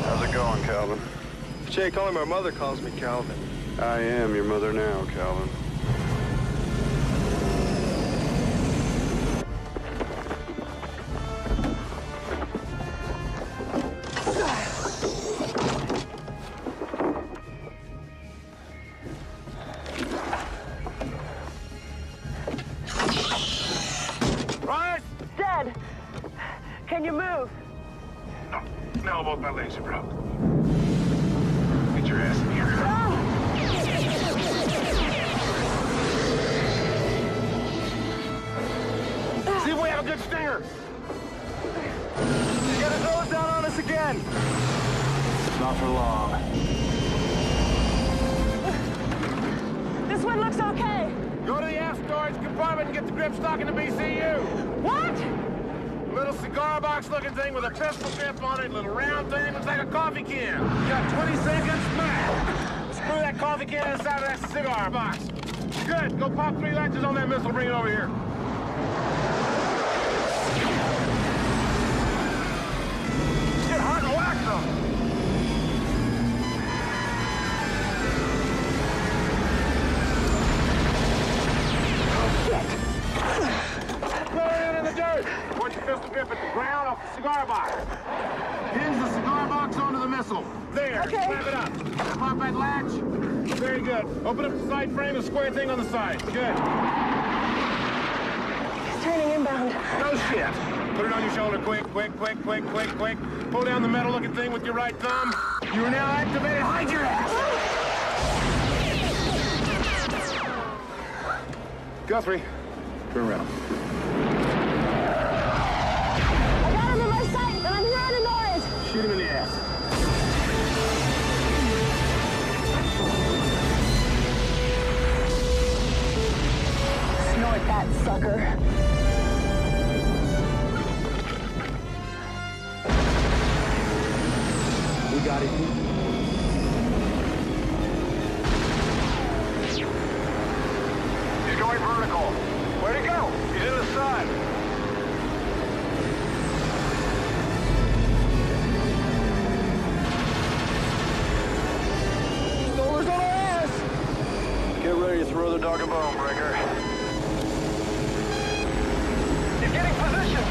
How's it going, Calvin? Jake, only my mother calls me Calvin. I am your mother now, Calvin. Dead! Can you move? No, both my legs are broke. Get your ass in here. See if we have a good stinger. He's got his nose down on us again. Not for long. This one looks okay. Go to the aft storage compartment and get the grip stock in the BCU. What? Little cigar box looking thing with a pistol grip on it, little round thing, looks like a coffee can. You got 20 seconds, smash! Screw that coffee can inside of that cigar box. Good, go pop 3 latches on that missile, bring it over here. Get hot and wax them! Point your pistol grip at the ground off the cigar box. Hinge the cigar box onto the missile. There, okay. Slap it up. Pop that latch. Very good. Open up the side frame, the square thing on the side. Good. He's turning inbound. No shit. Put it on your shoulder quick, quick, quick, quick, quick, quick. Pull down the metal-looking thing with your right thumb. You are now activated. Hide your ass! Guthrie, turn around. Shoot him in the ass. Snort that sucker. We got it. He's going vertical. Where'd he go? He's in the sun. Get ready to throw the dog a bone, Breaker. He's getting position.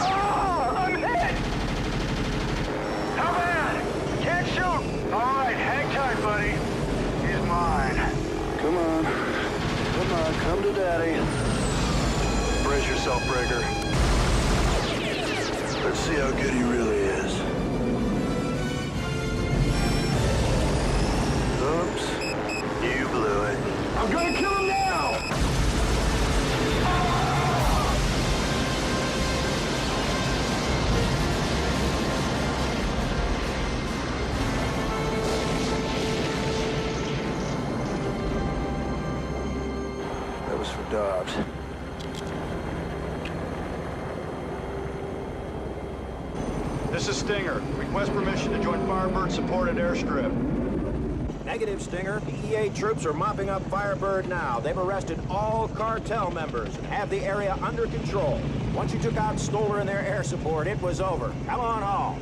Oh, I'm hit! How bad? Can't shoot. All right, hang tight, buddy. He's mine. Come on. Come on, come to Daddy. Brace yourself, Breaker. Let's see how good he really is. Oops. You blew it. I'm gonna kill him now! That was for Dobbs. This is Stinger. Request permission to join Firebird supported airstrip. Negative, Stinger. DEA troops are mopping up Firebird now. They've arrested all cartel members and have the area under control. Once you took out Stoller and their air support, it was over. Come on home.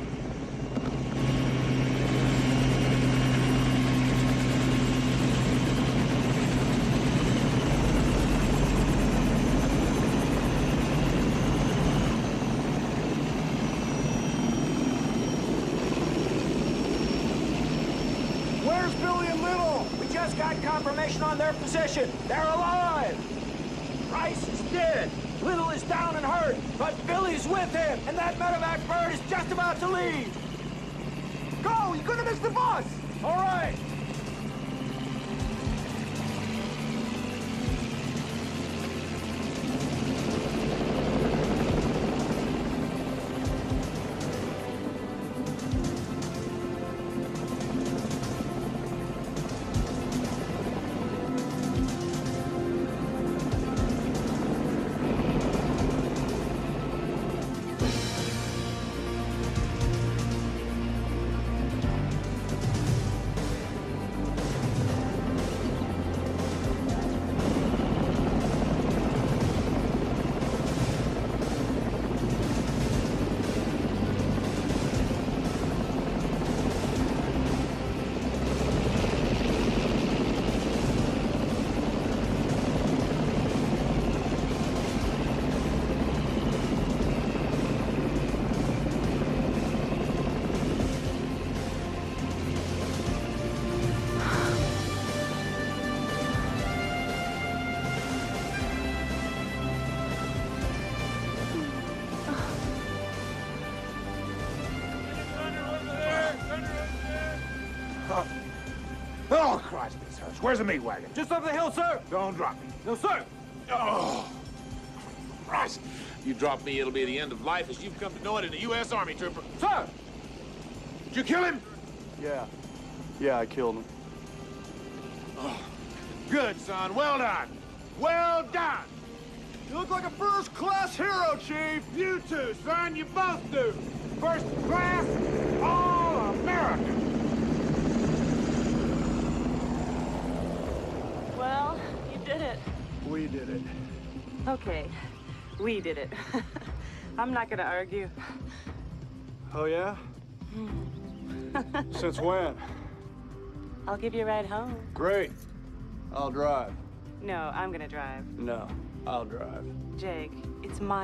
Where's Billy and Little? We just got confirmation on their position. They're alive. Price is dead. Little is down and hurt, but Billy's with him, and that medevac bird is just about to leave. Go! You're gonna miss the bus! All right. Oh, Christ, this hurts. Where's the meat wagon? Just up the hill, sir! Don't drop me. No, sir! Oh, Christ. You drop me, it'll be the end of life as you've come to know it in a U.S. Army trooper. Sir! Did you kill him? Yeah. Yeah, I killed him. Oh, good, son. Well done. Well done. You look like a first-class hero, Chief! You too, son. You both do. First class, all American. Well, you did it. We did it. Okay, we did it. I'm not gonna argue. Oh, yeah? Since when? I'll give you a ride home. Great. I'll drive. No, I'm gonna drive. No, I'll drive. Jake, it's my